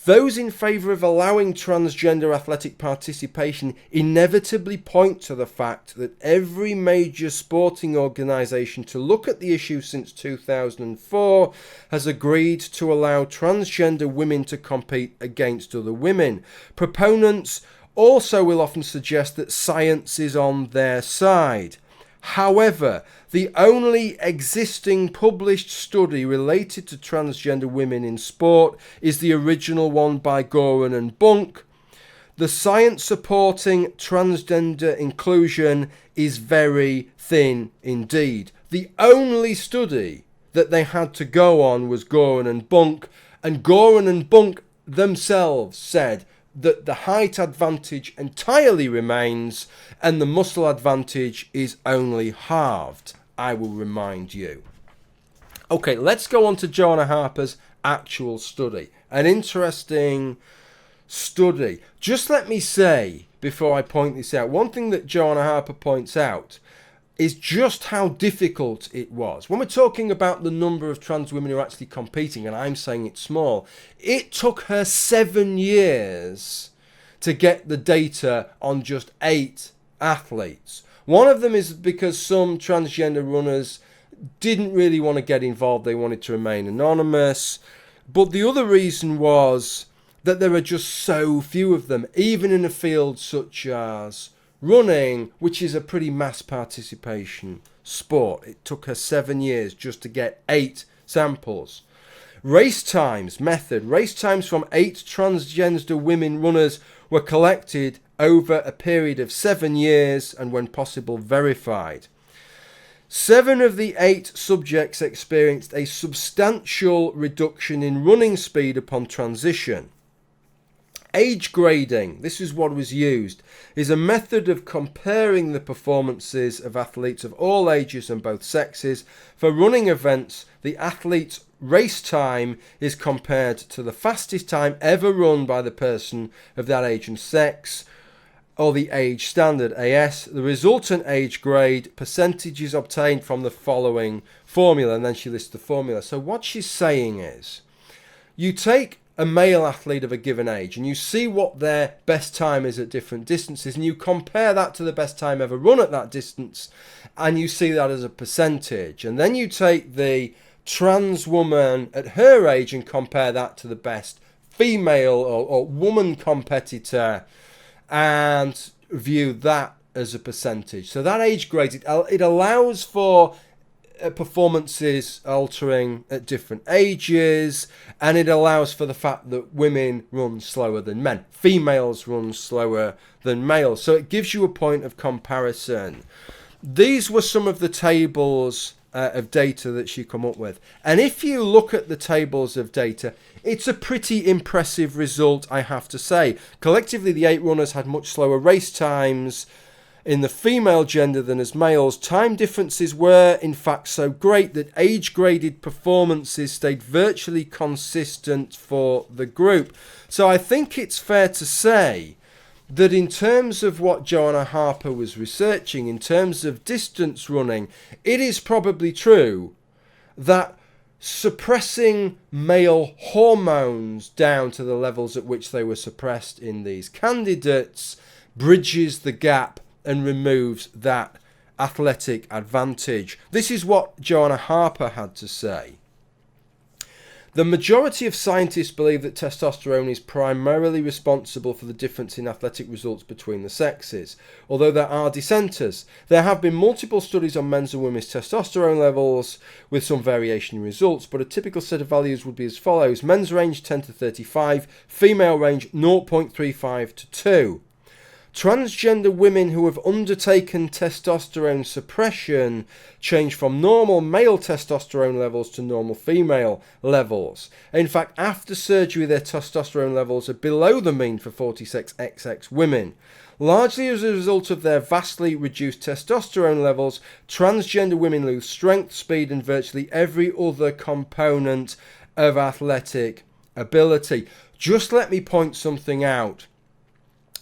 those in favour of allowing transgender athletic participation inevitably point to the fact that every major sporting organisation to look at the issue since 2004 has agreed to allow transgender women to compete against other women. Proponents also will often suggest that science is on their side. However, the only existing published study related to transgender women in sport is the original one by Gooren and Bunck. The science supporting transgender inclusion is very thin indeed. The only study that they had to go on was Gooren and Bunck, and Gooren and Bunck themselves said that the height advantage entirely remains and the muscle advantage is only halved, I will remind you. Okay, let's go on to Joanna Harper's actual study. An interesting study. Just let me say, before I point this out, one thing that Joanna Harper points out, is just how difficult it was. When we're talking about the number of trans women who are actually competing, and I'm saying it's small, it took her 7 years to get the data on just 8 athletes. One of them is because some transgender runners didn't really want to get involved. They wanted to remain anonymous. But the other reason was that there are just so few of them, even in a field such as running, which is a pretty mass participation sport. It took her 7 years just to get 8 samples. Race times method. Race times from 8 transgender women runners were collected over a period of 7 years and, when possible, verified. 7 of the 8 subjects experienced a substantial reduction in running speed upon transition. Age grading, this is what was used, is a method of comparing the performances of athletes of all ages and both sexes. For running events, the athlete's race time is compared to the fastest time ever run by the person of that age and sex, or the age standard, AS. The resultant age grade percentage is obtained from the following formula, and then she lists the formula. So what she's saying is, you take a male athlete of a given age and you see what their best time is at different distances, and you compare that to the best time ever run at that distance, and you see that as a percentage. And then you take the trans woman at her age and compare that to the best female or woman competitor and view that as a percentage. So that age grade, it allows for performances altering at different ages, and it allows for the fact that women run slower than men, females run slower than males, so it gives you a point of comparison. These were some of the tables of data that she come up with, and if you look at the tables of data, it's a pretty impressive result, I have to say. Collectively, the 8 runners had much slower race times in the female gender than as males. Time differences were in fact so great that age-graded performances stayed virtually consistent for the group. So I think it's fair to say that in terms of what Joanna Harper was researching, in terms of distance running, it is probably true that suppressing male hormones down to the levels at which they were suppressed in these candidates bridges the gap and removes that athletic advantage. This is what Joanna Harper had to say. The majority of scientists believe that testosterone is primarily responsible for the difference in athletic results between the sexes. Although there are dissenters, there have been multiple studies on men's and women's testosterone levels with some variation in results, but a typical set of values would be as follows. Men's range 10 to 35, female range 0.35 to 2. Transgender women who have undertaken testosterone suppression change from normal male testosterone levels to normal female levels. In fact, after surgery, their testosterone levels are below the mean for 46XX women. Largely as a result of their vastly reduced testosterone levels, transgender women lose strength, speed, and virtually every other component of athletic ability. Just let me point something out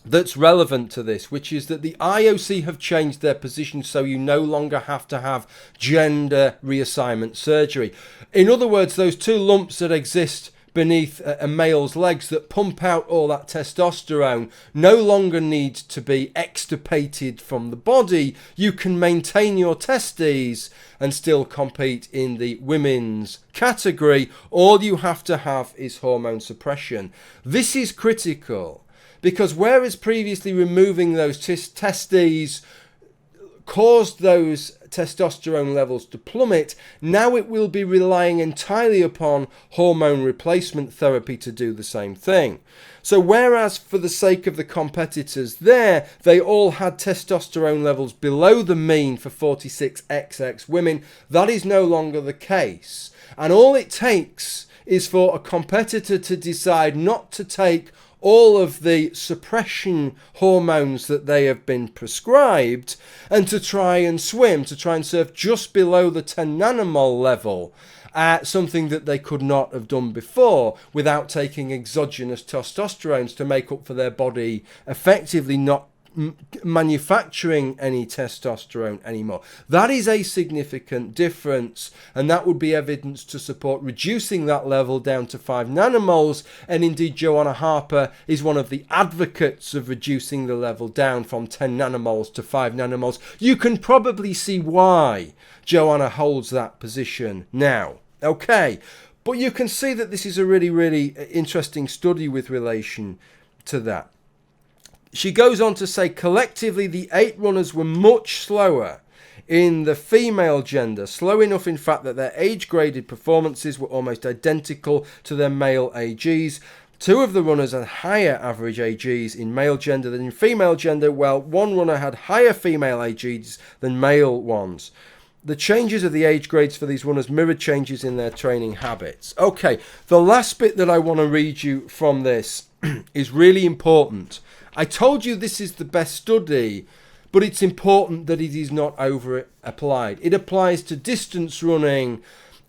that's relevant to this, which is that the IOC have changed their position so you no longer have to have gender reassignment surgery. In other words, those 2 lumps that exist beneath a male's legs that pump out all that testosterone no longer need to be extirpated from the body. You can maintain your testes and still compete in the women's category. All you have to have is hormone suppression. This is critical, because whereas previously removing those testes caused those testosterone levels to plummet, now it will be relying entirely upon hormone replacement therapy to do the same thing. So whereas for the sake of the competitors there, they all had testosterone levels below the mean for 46XX women, that is no longer the case. And all it takes is for a competitor to decide not to take all of the suppression hormones that they have been prescribed and to try and swim, to try and surf just below the 10 nanomole level, something that they could not have done before without taking exogenous testosterones to make up for their body effectively not manufacturing any testosterone anymore. That is a significant difference, and that would be evidence to support reducing that level down to 5 nanomoles. And indeed, Joanna Harper is one of the advocates of reducing the level down from 10 nanomoles to 5 nanomoles. You can probably see why Joanna holds that position now. Okay, but you can see that this is a really, really interesting study with relation to that. She goes on to say, collectively, the 8 runners were much slower in the female gender, slow enough, in fact, that their age-graded performances were almost identical to their male AGs. 2 of the runners had higher average AGs in male gender than in female gender, while 1 runner had higher female AGs than male ones. The changes of the age grades for these runners mirrored changes in their training habits. Okay, the last bit that I want to read you from this is really important. I told you this is the best study, but it's important that it is not over-applied. It applies to distance running,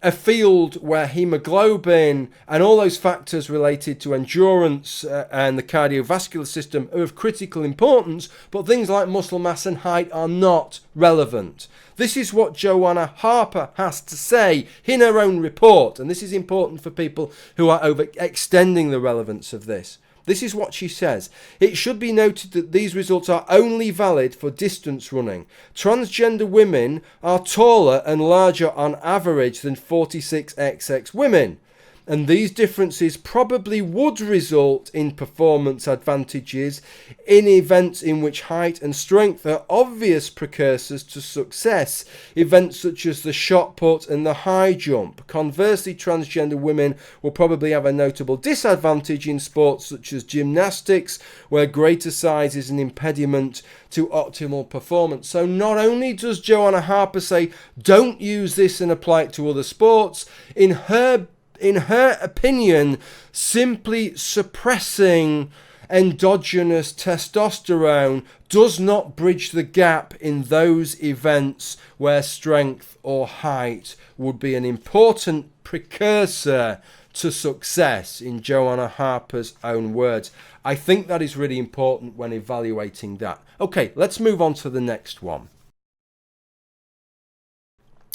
a field where hemoglobin and all those factors related to endurance and the cardiovascular system are of critical importance, but things like muscle mass and height are not relevant. This is what Joanna Harper has to say in her own report, and this is important for people who are overextending the relevance of this. This is what she says. It should be noted that these results are only valid for distance running. Transgender women are taller and larger on average than 46XX women. And these differences probably would result in performance advantages in events in which height and strength are obvious precursors to success, events such as the shot put and the high jump. Conversely, transgender women will probably have a notable disadvantage in sports such as gymnastics, where greater size is an impediment to optimal performance. So not only does Joanna Harper say, don't use this and apply it to other sports, in her opinion, simply suppressing endogenous testosterone does not bridge the gap in those events where strength or height would be an important precursor to success, in Joanna Harper's own words. I think that is really important when evaluating that. Okay, let's move on to the next one.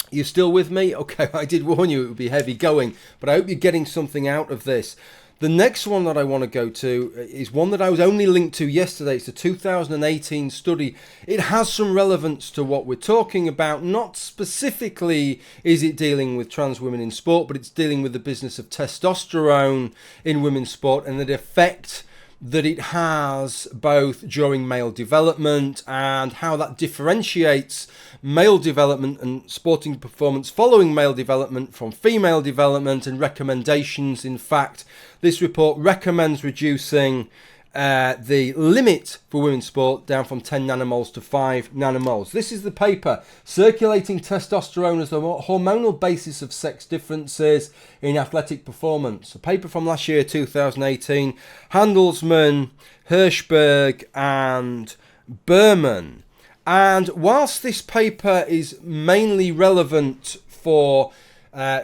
You still with me? Okay, I did warn you it would be heavy going, but I hope you're getting something out of this. The next one that I want to go to is one that I was only linked to yesterday. It's a 2018 study. It has some relevance to what we're talking about. Not specifically is it dealing with trans women in sport, but it's dealing with the business of testosterone in women's sport and the effect that it has both during male development and how that differentiates male development and sporting performance following male development from female development, and recommendations. In fact, this report recommends reducing the limit for women's sport down from 10 nanomoles to 5 nanomoles. This is the paper, Circulating Testosterone as the Hormonal Basis of Sex Differences in Athletic Performance. A paper from last year, 2018, Handelsman, Hirschbergand and Bermon. And whilst this paper is mainly relevant for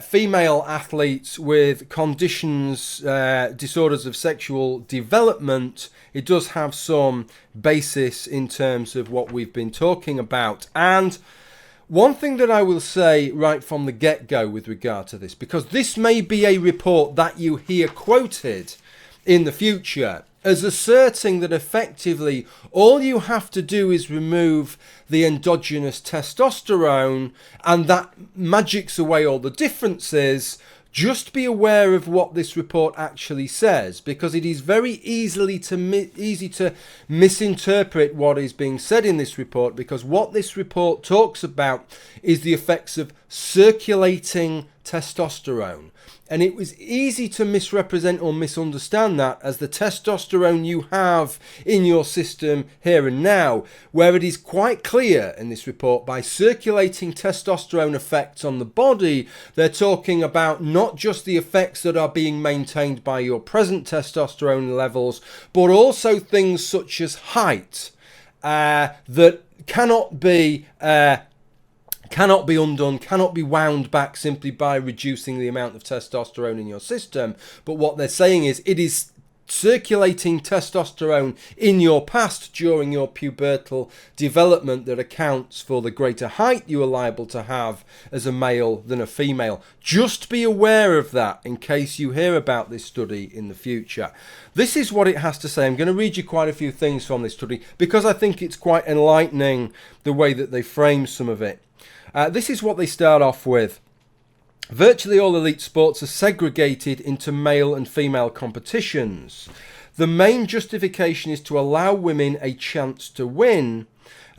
female athletes with conditions, disorders of sexual development, it does have some basis in terms of what we've been talking about. And one thing that I will say right from the get-go with regard to this, because this may be a report that you hear quoted in the future as asserting that effectively all you have to do is remove the endogenous testosterone and that magics away all the differences. Just be aware of what this report actually says, because it is very easy to misinterpret what is being said in this report, because what this report talks about is the effects of circulating testosterone. And it was easy to misrepresent or misunderstand that as the testosterone you have in your system here and now, where it is quite clear in this report by circulating testosterone effects on the body, they're talking about not just the effects that are being maintained by your present testosterone levels, but also things such as height that cannot be undone, cannot be wound back simply by reducing the amount of testosterone in your system. But what they're saying is it is circulating testosterone in your past during your pubertal development that accounts for the greater height you are liable to have as a male than a female. Just be aware of that in case you hear about this study in the future. This is what it has to say. I'm going to read you quite a few things from this study because I think it's quite enlightening the way that they frame some of it. This is what they start off with. Virtually all elite sports are segregated into male and female competitions. The main justification is to allow women a chance to win,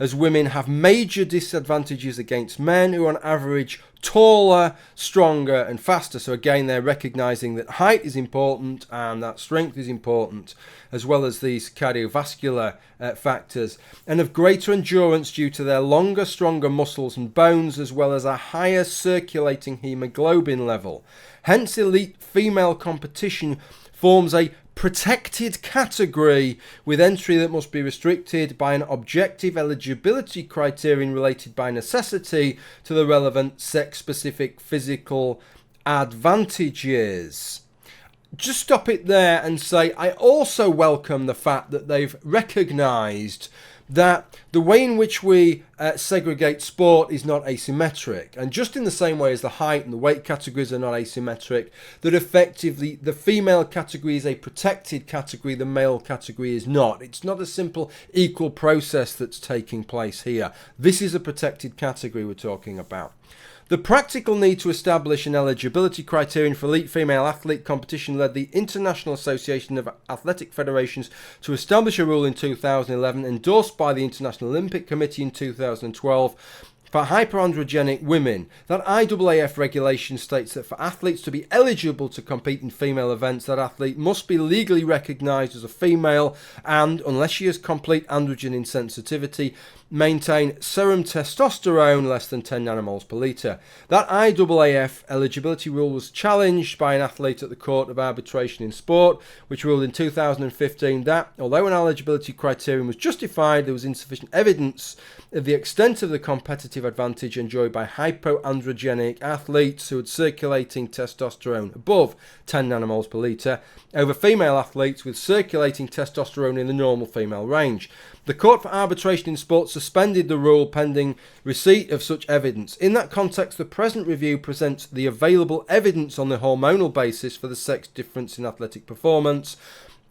as women have major disadvantages against men who are on average taller, stronger and faster. So again, they're recognizing that height is important and that strength is important, as well as these cardiovascular factors, and of greater endurance due to their longer, stronger muscles and bones, as well as a higher circulating hemoglobin level. Hence, elite female competition forms a protected category with entry that must be restricted by an objective eligibility criterion related by necessity to the relevant sex-specific physical advantages. Just stop it there and say, I also welcome the fact that they've recognised that the way in which we segregate sport is not asymmetric, and just in the same way as the height and the weight categories are not asymmetric, that effectively the female category is a protected category, the male category is not. It's not a simple equal process that's taking place here. This is a protected category we're talking about. The practical need to establish an eligibility criterion for elite female athlete competition led the International Association of Athletic Federations to establish a rule in 2011, endorsed by the International Olympic Committee in 2012, for hyperandrogenic women. That IAAF regulation states that for athletes to be eligible to compete in female events, that athlete must be legally recognised as a female and, unless she has complete androgen insensitivity, maintain serum testosterone less than 10 nanomoles per litre. That IAAF eligibility rule was challenged by an athlete at the Court of Arbitration in Sport, which ruled in 2015 that, although an eligibility criterion was justified, there was insufficient evidence of the extent of the competitive advantage enjoyed by hypoandrogenic athletes who had circulating testosterone above 10 nanomoles per litre over female athletes with circulating testosterone in the normal female range. The Court for Arbitration in Sport suspended the rule pending receipt of such evidence. In that context, the present review presents the available evidence on the hormonal basis for the sex difference in athletic performance.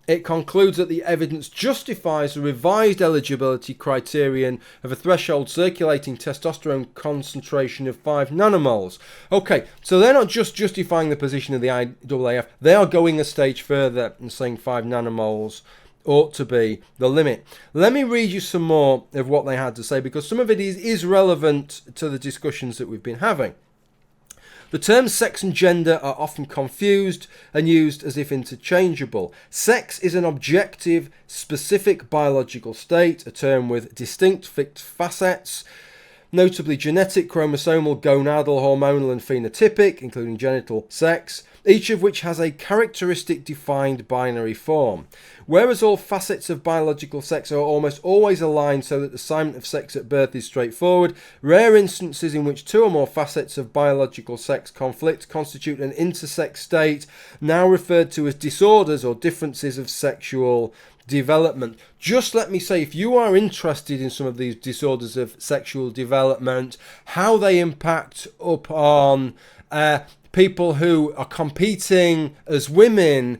It concludes that the evidence justifies a revised eligibility criterion of a threshold circulating testosterone concentration of 5 nanomoles. Okay, so they're not just justifying the position of the IAAF, they are going a stage further and saying 5 nanomoles ought to be the limit. Let me read you some more of what they had to say, because some of it is relevant to the discussions that we've been having. The terms sex and gender are often confused and used as if interchangeable. Sex is an objective, specific biological state, a term with distinct fixed facets, notably genetic, chromosomal, gonadal, hormonal and phenotypic, including genital sex, each of which has a characteristic defined binary form. Whereas all facets of biological sex are almost always aligned so that the assignment of sex at birth is straightforward, rare instances in which two or more facets of biological sex conflict constitute an intersex state, now referred to as disorders or differences of sexual development. Just let me say, if you are interested in some of these disorders of sexual development, how they impact upon people who are competing as women,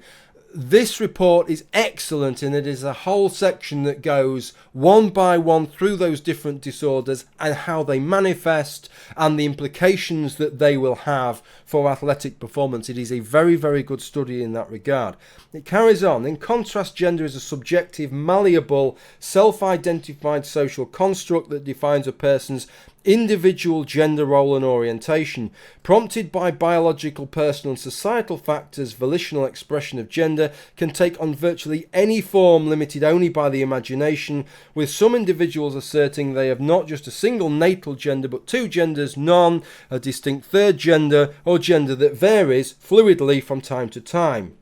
this report is excellent, and it is a whole section that goes one by one through those different disorders and how they manifest and the implications that they will have for athletic performance. It is a very, very good study in that regard. It carries on. In contrast, gender is a subjective, malleable, self-identified social construct that defines a person's individual gender role and orientation. Prompted by biological, personal and societal factors, volitional expression of gender can take on virtually any form limited only by the imagination, with some individuals asserting they have not just a single natal gender but two genders, none, a distinct third gender, or gender that varies fluidly from time to time.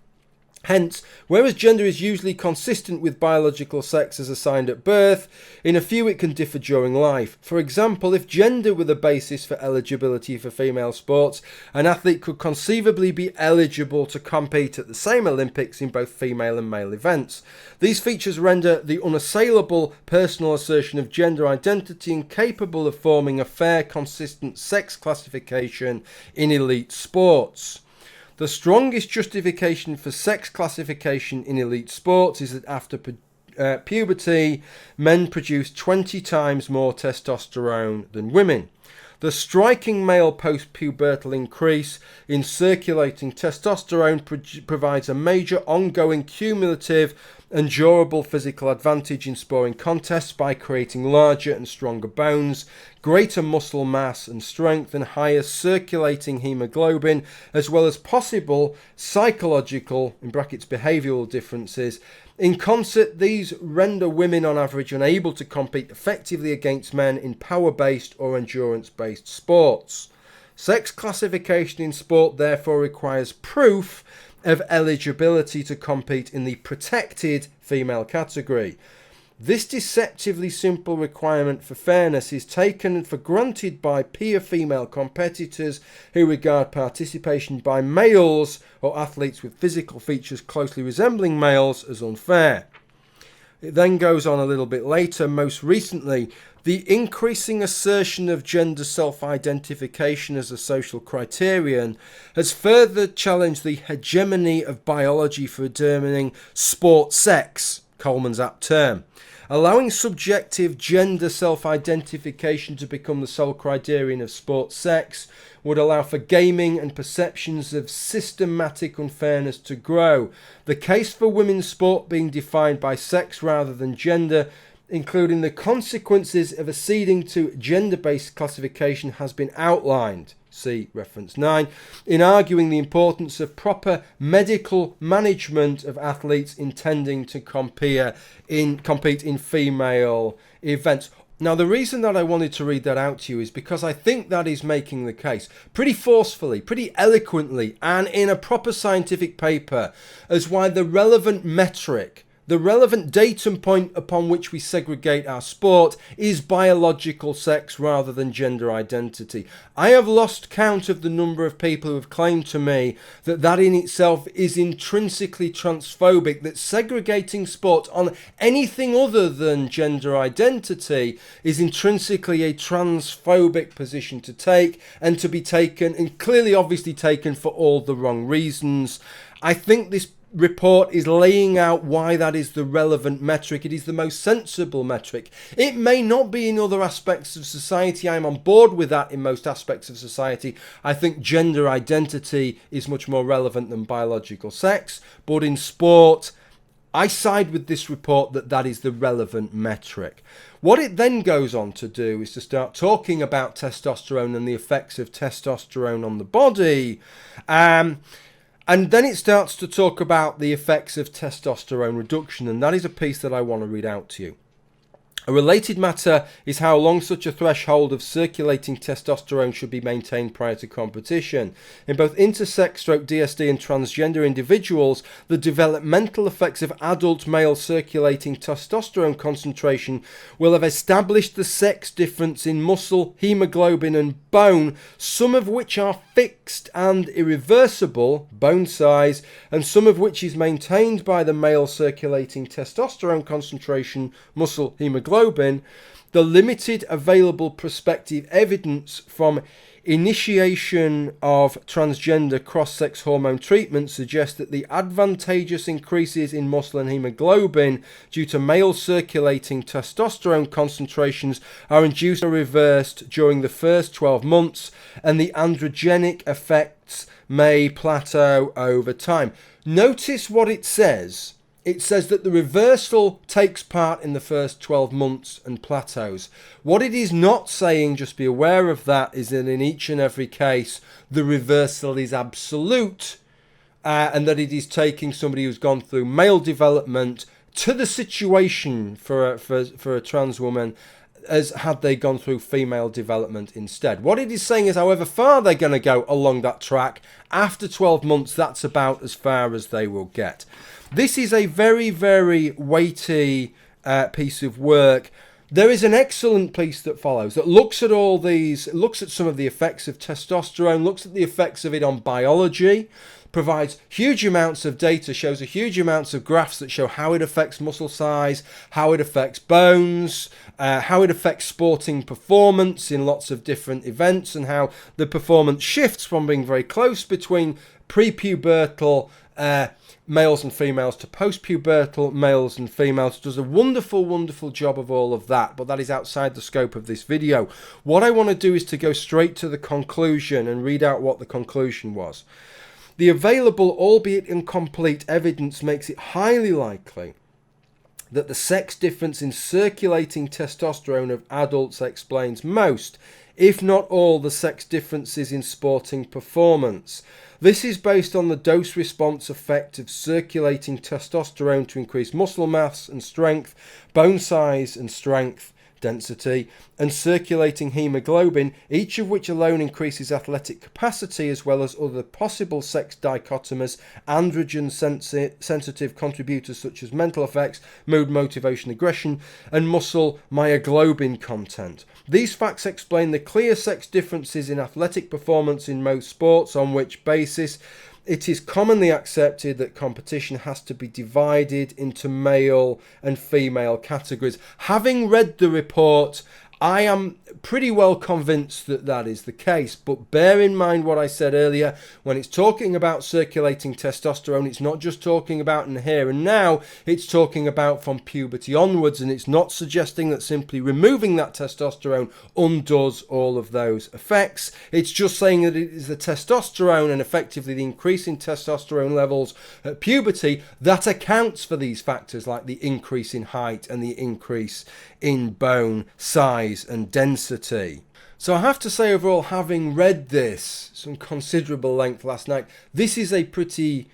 Hence, whereas gender is usually consistent with biological sex as assigned at birth, in a few it can differ during life. For example, if gender were the basis for eligibility for female sports, an athlete could conceivably be eligible to compete at the same Olympics in both female and male events. These features render the unassailable personal assertion of gender identity incapable of forming a fair, consistent sex classification in elite sports. The strongest justification for sex classification in elite sports is that after puberty, men produce 20 times more testosterone than women. The striking male post-pubertal increase in circulating testosterone provides a major ongoing cumulative and durable physical advantage in sporting contests by creating larger and stronger bones, greater muscle mass and strength, and higher circulating hemoglobin, as well as possible psychological, in brackets behavioural differences. In concert, these render women on average unable to compete effectively against men in power-based or endurance-based sports. Sex classification in sport therefore requires proof of eligibility to compete in the protected female category. This deceptively simple requirement for fairness is taken for granted by peer female competitors who regard participation by males or athletes with physical features closely resembling males as unfair. It then goes on a little bit later. Most recently, the increasing assertion of gender self-identification as a social criterion has further challenged the hegemony of biology for determining sport sex, Coleman's apt term. Allowing subjective gender self-identification to become the sole criterion of sport sex would allow for gaming and perceptions of systematic unfairness to grow. The case for women's sport being defined by sex rather than gender, including the consequences of acceding to gender-based classification, has been outlined. See reference 9, in arguing the importance of proper medical management of athletes intending to compete in female events. Now, the reason that I wanted to read that out to you is because I think that is making the case pretty forcefully, pretty eloquently, and in a proper scientific paper as why the relevant metric, the relevant datum point upon which we segregate our sport is biological sex rather than gender identity. I have lost count of the number of people who have claimed to me that that in itself is intrinsically transphobic, that segregating sport on anything other than gender identity is intrinsically a transphobic position to take, and to be taken, and clearly obviously taken, for all the wrong reasons. I think this report is laying out why that is the relevant metric. It is the most sensible metric. It may not be in other aspects of society. I'm on board with that in most aspects of society. I think gender identity is much more relevant than biological sex. But in sport, I side with this report that that is the relevant metric. What it then goes on to do is to start talking about testosterone and the effects of testosterone on the body. And then it starts to talk about the effects of testosterone reduction, and that is a piece that I want to read out to you. A related matter is how long such a threshold of circulating testosterone should be maintained prior to competition. In both intersex, DSD and transgender individuals, the developmental effects of adult male circulating testosterone concentration will have established the sex difference in muscle, hemoglobin and bone, some of which are fixed and irreversible, bone size, and some of which is maintained by the male circulating testosterone concentration, muscle, hemoglobin. The limited available prospective evidence from initiation of transgender cross-sex hormone treatment suggests that the advantageous increases in muscle and hemoglobin due to male circulating testosterone concentrations are induced or reversed during the first 12 months, and the androgenic effects may plateau over time. Notice what it says. It says that the reversal takes part in the first 12 months and plateaus. What it is not saying, just be aware of that, is that in each and every case the reversal is absolute, and that it is taking somebody who's gone through male development to the situation for a trans woman as had they gone through female development instead. What it is saying is however far they're going to go along that track, after 12 months, that's about as far as they will get. This is a very, very weighty piece of work. There is an excellent piece that follows that looks at all these, looks at some of the effects of testosterone, looks at the effects of it on biology, provides huge amounts of data, shows a huge amounts of graphs that show how it affects muscle size, how it affects bones, how it affects sporting performance in lots of different events, and how the performance shifts from being very close between prepubertal males and females to post-pubertal males and females. Does a wonderful, wonderful job of all of that, but that is outside the scope of this video. What I want to do is to go straight to the conclusion and read out what the conclusion was. The available, albeit incomplete, evidence makes it highly likely that the sex difference in circulating testosterone of adults explains most, if not all, the sex differences in sporting performance. This is based on the dose-response effect of circulating testosterone to increase muscle mass and strength, bone size and strength, density, and circulating hemoglobin, each of which alone increases athletic capacity, as well as other possible sex dichotomous, androgen-sensitive contributors such as mental effects, mood, motivation, aggression, and muscle myoglobin content. These facts explain the clear sex differences in athletic performance in most sports, on which basis it is commonly accepted that competition has to be divided into male and female categories. Having read the report, I am pretty well convinced that that is the case, but bear in mind what I said earlier. When it's talking about circulating testosterone, it's not just talking about in the here and now, it's talking about from puberty onwards, and it's not suggesting that simply removing that testosterone undoes all of those effects. It's just saying that it is the testosterone and effectively the increase in testosterone levels at puberty that accounts for these factors like the increase in height and the increase in bone size and density. So I have to say overall, having read this some considerable length last night, this is a pretty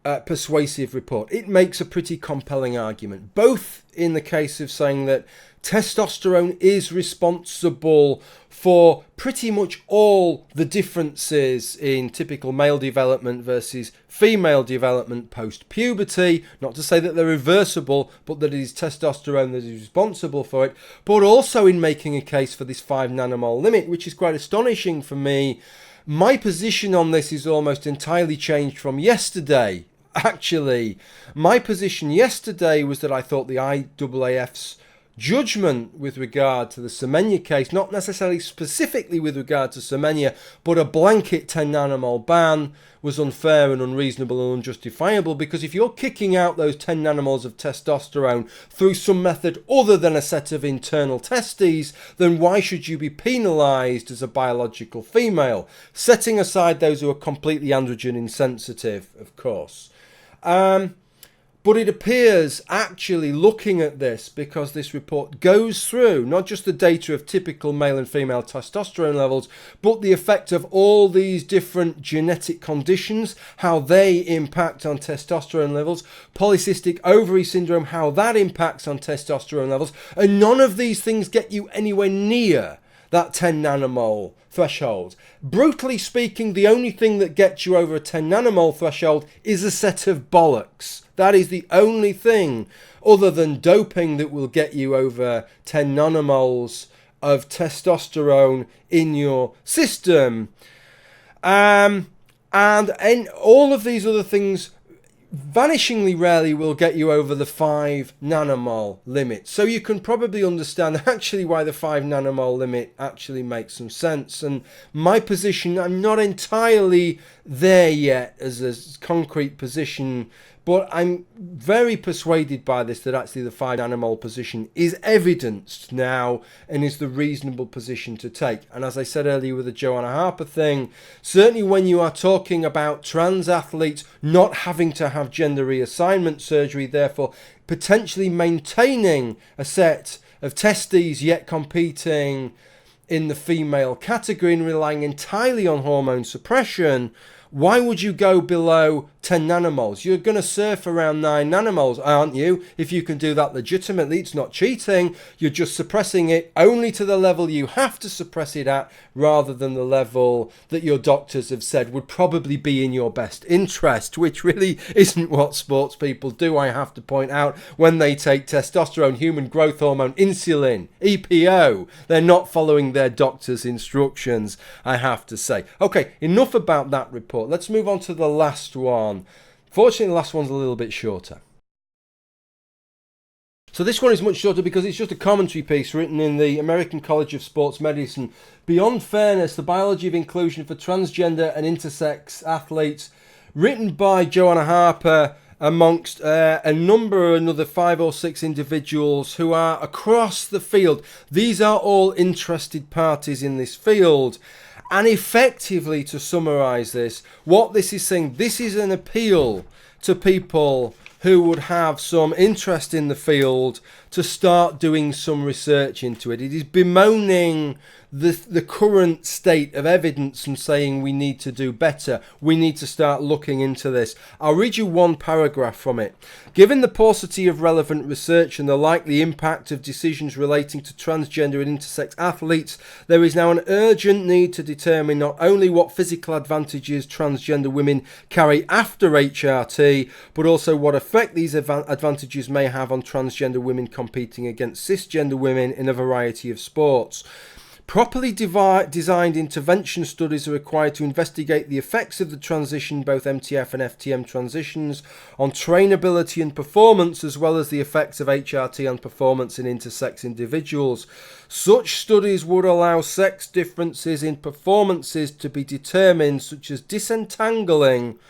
persuasive report. It makes a pretty compelling argument, both in the case of saying that testosterone is responsible for pretty much all the differences in typical male development versus female development post-puberty. Not to say that they're reversible, but that it is testosterone that is responsible for it. But also in making a case for this 5 nanomole limit, which is quite astonishing for me. My position on this is almost entirely changed from yesterday. Actually, my position yesterday was that I thought the IAAF's judgment with regard to the Semenya case, not necessarily specifically with regard to Semenya, but a blanket 10 nanomole ban was unfair and unreasonable and unjustifiable, because if you're kicking out those 10 nanomoles of testosterone through some method other than a set of internal testes, then why should you be penalised as a biological female? Setting aside those who are completely androgen insensitive, of course. But it appears, actually looking at this, because this report goes through not just the data of typical male and female testosterone levels, but the effect of all these different genetic conditions, how they impact on testosterone levels, polycystic ovary syndrome, how that impacts on testosterone levels, and none of these things get you anywhere near that 10 nanomole threshold. Brutally speaking, the only thing that gets you over a 10 nanomole threshold is a set of bollocks. That is the only thing other than doping that will get you over 10 nanomoles of testosterone in your system. And all of these other things vanishingly rarely will get you over the 5 nanomole limit. So you can probably understand actually why the 5 nanomole limit actually makes some sense. And my position, I'm not entirely there yet as a concrete position, but I'm very persuaded by this that actually the 5 nanomole position is evidenced now and is the reasonable position to take. And as I said earlier with the Joanna Harper thing, certainly when you are talking about trans athletes not having to have gender reassignment surgery, therefore potentially maintaining a set of testes yet competing in the female category and relying entirely on hormone suppression, why would you go below 10 nanomoles. You're going to surf around 9 nanomoles, aren't you? If you can do that legitimately, it's not cheating. You're just suppressing it only to the level you have to suppress it at, rather than the level that your doctors have said would probably be in your best interest, which really isn't what sports people do, I have to point out, when they take testosterone, human growth hormone, insulin, EPO. They're not following their doctor's instructions, I have to say. Okay, enough about that report. Let's move on to the last one. Fortunately, the last one's a little bit shorter. So this one is much shorter because it's just a commentary piece written in the American College of Sports Medicine. Beyond Fairness, the Biology of Inclusion for Transgender and Intersex Athletes, written by Joanna Harper amongst a number, another 5 or 6 individuals who are across the field. These are all interested parties in this field. And effectively, to summarise this, what this is saying, this is an appeal to people who would have some interest in the field to start doing some research into it. It is bemoaning the current state of evidence and saying we need to do better. We need to start looking into this. I'll read you one paragraph from it. Given the paucity of relevant research and the likely impact of decisions relating to transgender and intersex athletes, there is now an urgent need to determine not only what physical advantages transgender women carry after HRT, but also what effect these advantages may have on transgender women competing against cisgender women in a variety of sports. Properly designed intervention studies are required to investigate the effects of the transition, both MTF and FTM transitions, on trainability and performance, as well as the effects of HRT on performance in intersex individuals. Such studies would allow sex differences in performances to be determined, such as disentangling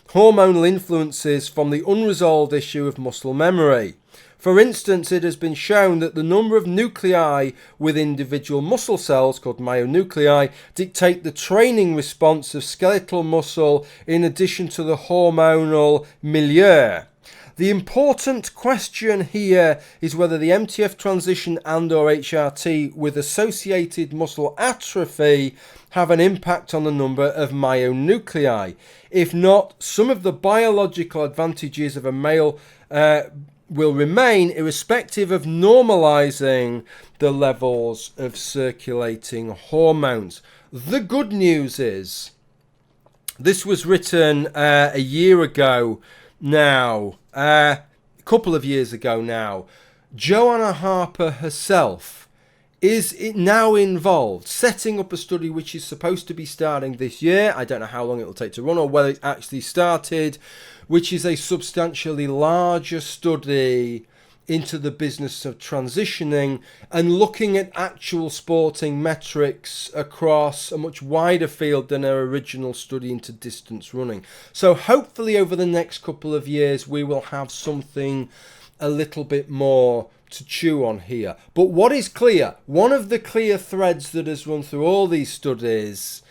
hormonal influences from the unresolved issue of muscle memory. For instance, it has been shown that the number of nuclei with individual muscle cells, called myonuclei, dictate the training response of skeletal muscle in addition to the hormonal milieu. The important question here is whether the MTF transition and/or HRT with associated muscle atrophy have an impact on the number of myonuclei. If not, some of the biological advantages of a male will remain, irrespective of normalizing the levels of circulating hormones. The good news is, this was written a year ago now, a couple of years ago now. Joanna Harper herself is now involved setting up a study which is supposed to be starting this year. I don't know how long it will take to run or whether it's actually started, which is a substantially larger study into the business of transitioning and looking at actual sporting metrics across a much wider field than our original study into distance running. So hopefully over the next couple of years we will have something a little bit more to chew on here. But what is clear, one of the clear threads that has run through all these studies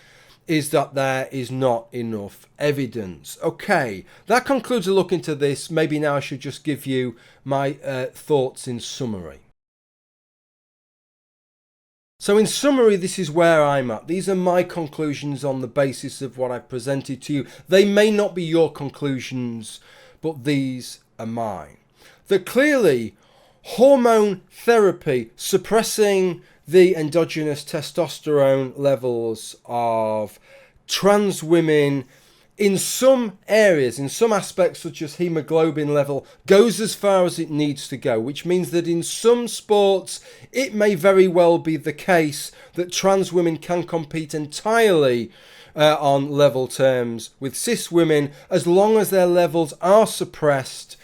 is that there is not enough evidence. Okay, that concludes a look into this. Maybe now I should just give you my thoughts in summary. So in summary, this is where I'm at. These are my conclusions on the basis of what I've presented to you. They may not be your conclusions, but these are mine. That clearly hormone therapy suppressing the endogenous testosterone levels of trans women in some areas, in some aspects such as hemoglobin level, goes as far as it needs to go, which means that in some sports it may very well be the case that trans women can compete entirely on level terms with cis women as long as their levels are suppressed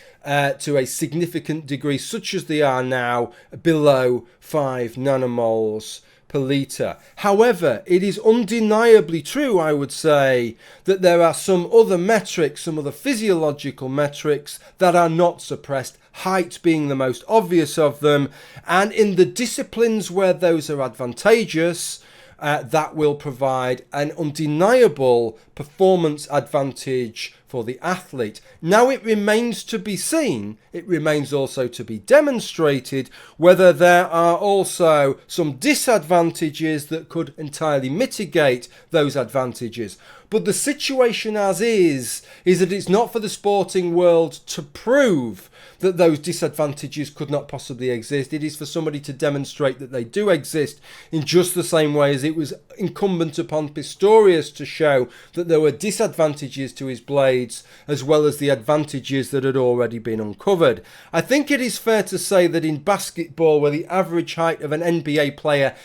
to a significant degree, such as they are now, below 5 nanomoles per litre. However, it is undeniably true, I would say, that there are some other metrics, some other physiological metrics that are not suppressed, height being the most obvious of them, and in the disciplines where those are advantageous, that will provide an undeniable performance advantage for the athlete. Now it remains to be seen, it remains also to be demonstrated whether there are also some disadvantages that could entirely mitigate those advantages. But the situation as is that it's not for the sporting world to prove that those disadvantages could not possibly exist. It is for somebody to demonstrate that they do exist, in just the same way as it was incumbent upon Pistorius to show that there were disadvantages to his blades as well as the advantages that had already been uncovered. I think it is fair to say that in basketball, where the average height of an NBA player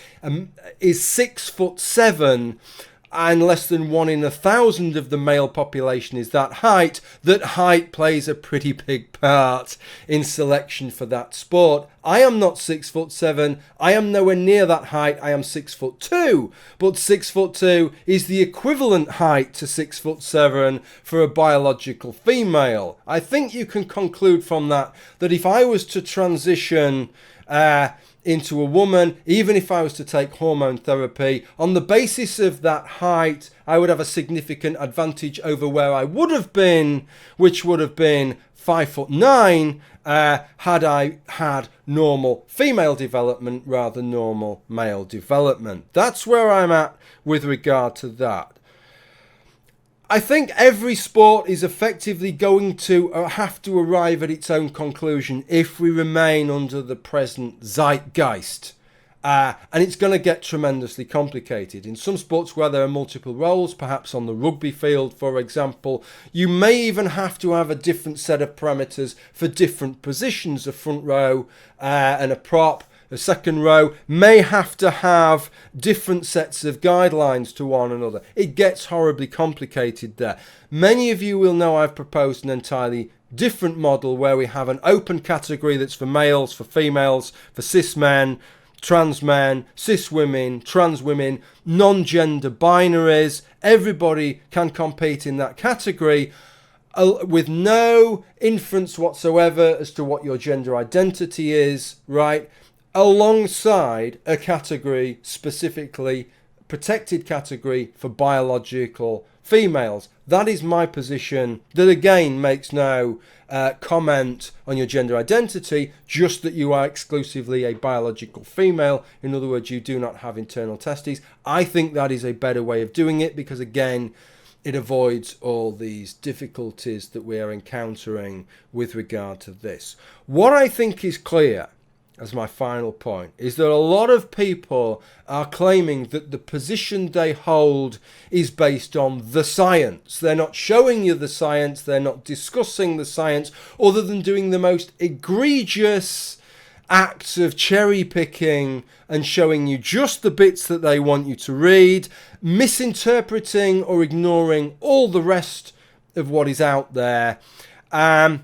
is 6'7", and less than 1 in 1,000 of the male population is that height height plays a pretty big part in selection for that sport. I am not 6'7". I am nowhere near that height. I am 6'2", but 6'2" is the equivalent height to 6'7" for a biological female. I think you can conclude from that if I was to transition into a woman, even if I was to take hormone therapy, on the basis of that height, I would have a significant advantage over where I would have been, which would have been 5'9", had I had normal female development rather than normal male development. That's where I'm at with regard to that. I think every sport is effectively going to have to arrive at its own conclusion if we remain under the present zeitgeist. And it's going to get tremendously complicated. In some sports where there are multiple roles, perhaps on the rugby field, for example, you may even have to have a different set of parameters for different positions. A front row and a prop, a second row, may have to have different sets of guidelines to one another. It gets horribly complicated there. Many of you will know I've proposed an entirely different model where we have an open category that's for males, for females, for cis men, trans men, cis women, trans women, non-gender binaries. Everybody can compete in that category with no inference whatsoever as to what your gender identity is, right? Alongside a category, specifically protected category for biological females. That is my position. That again makes no comment on your gender identity, just that you are exclusively a biological female. In other words, you do not have internal testes. I think that is a better way of doing it because again, it avoids all these difficulties that we are encountering with regard to this. What I think is clear, as my final point, is that a lot of people are claiming that the position they hold is based on the science. They're not showing you the science, they're not discussing the science, other than doing the most egregious acts of cherry picking and showing you just the bits that they want you to read, misinterpreting or ignoring all the rest of what is out there. And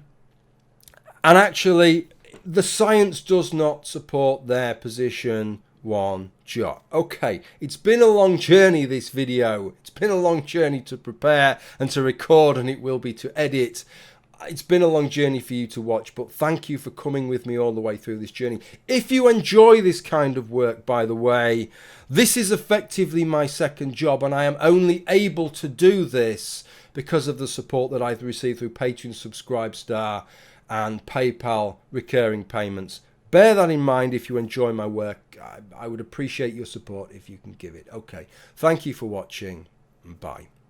actually, the science does not support their position one jot. Okay, it's been a long journey, this video. It's been a long journey to prepare and to record, and it will be to edit. It's been a long journey for you to watch, but thank you for coming with me all the way through this journey. If you enjoy this kind of work, by the way, this is effectively my second job, and I am only able to do this because of the support that I've received through Patreon, Subscribestar, and PayPal recurring payments. Bear that in mind if you enjoy my work. I would appreciate your support if you can give it. Okay, thank you for watching, and bye.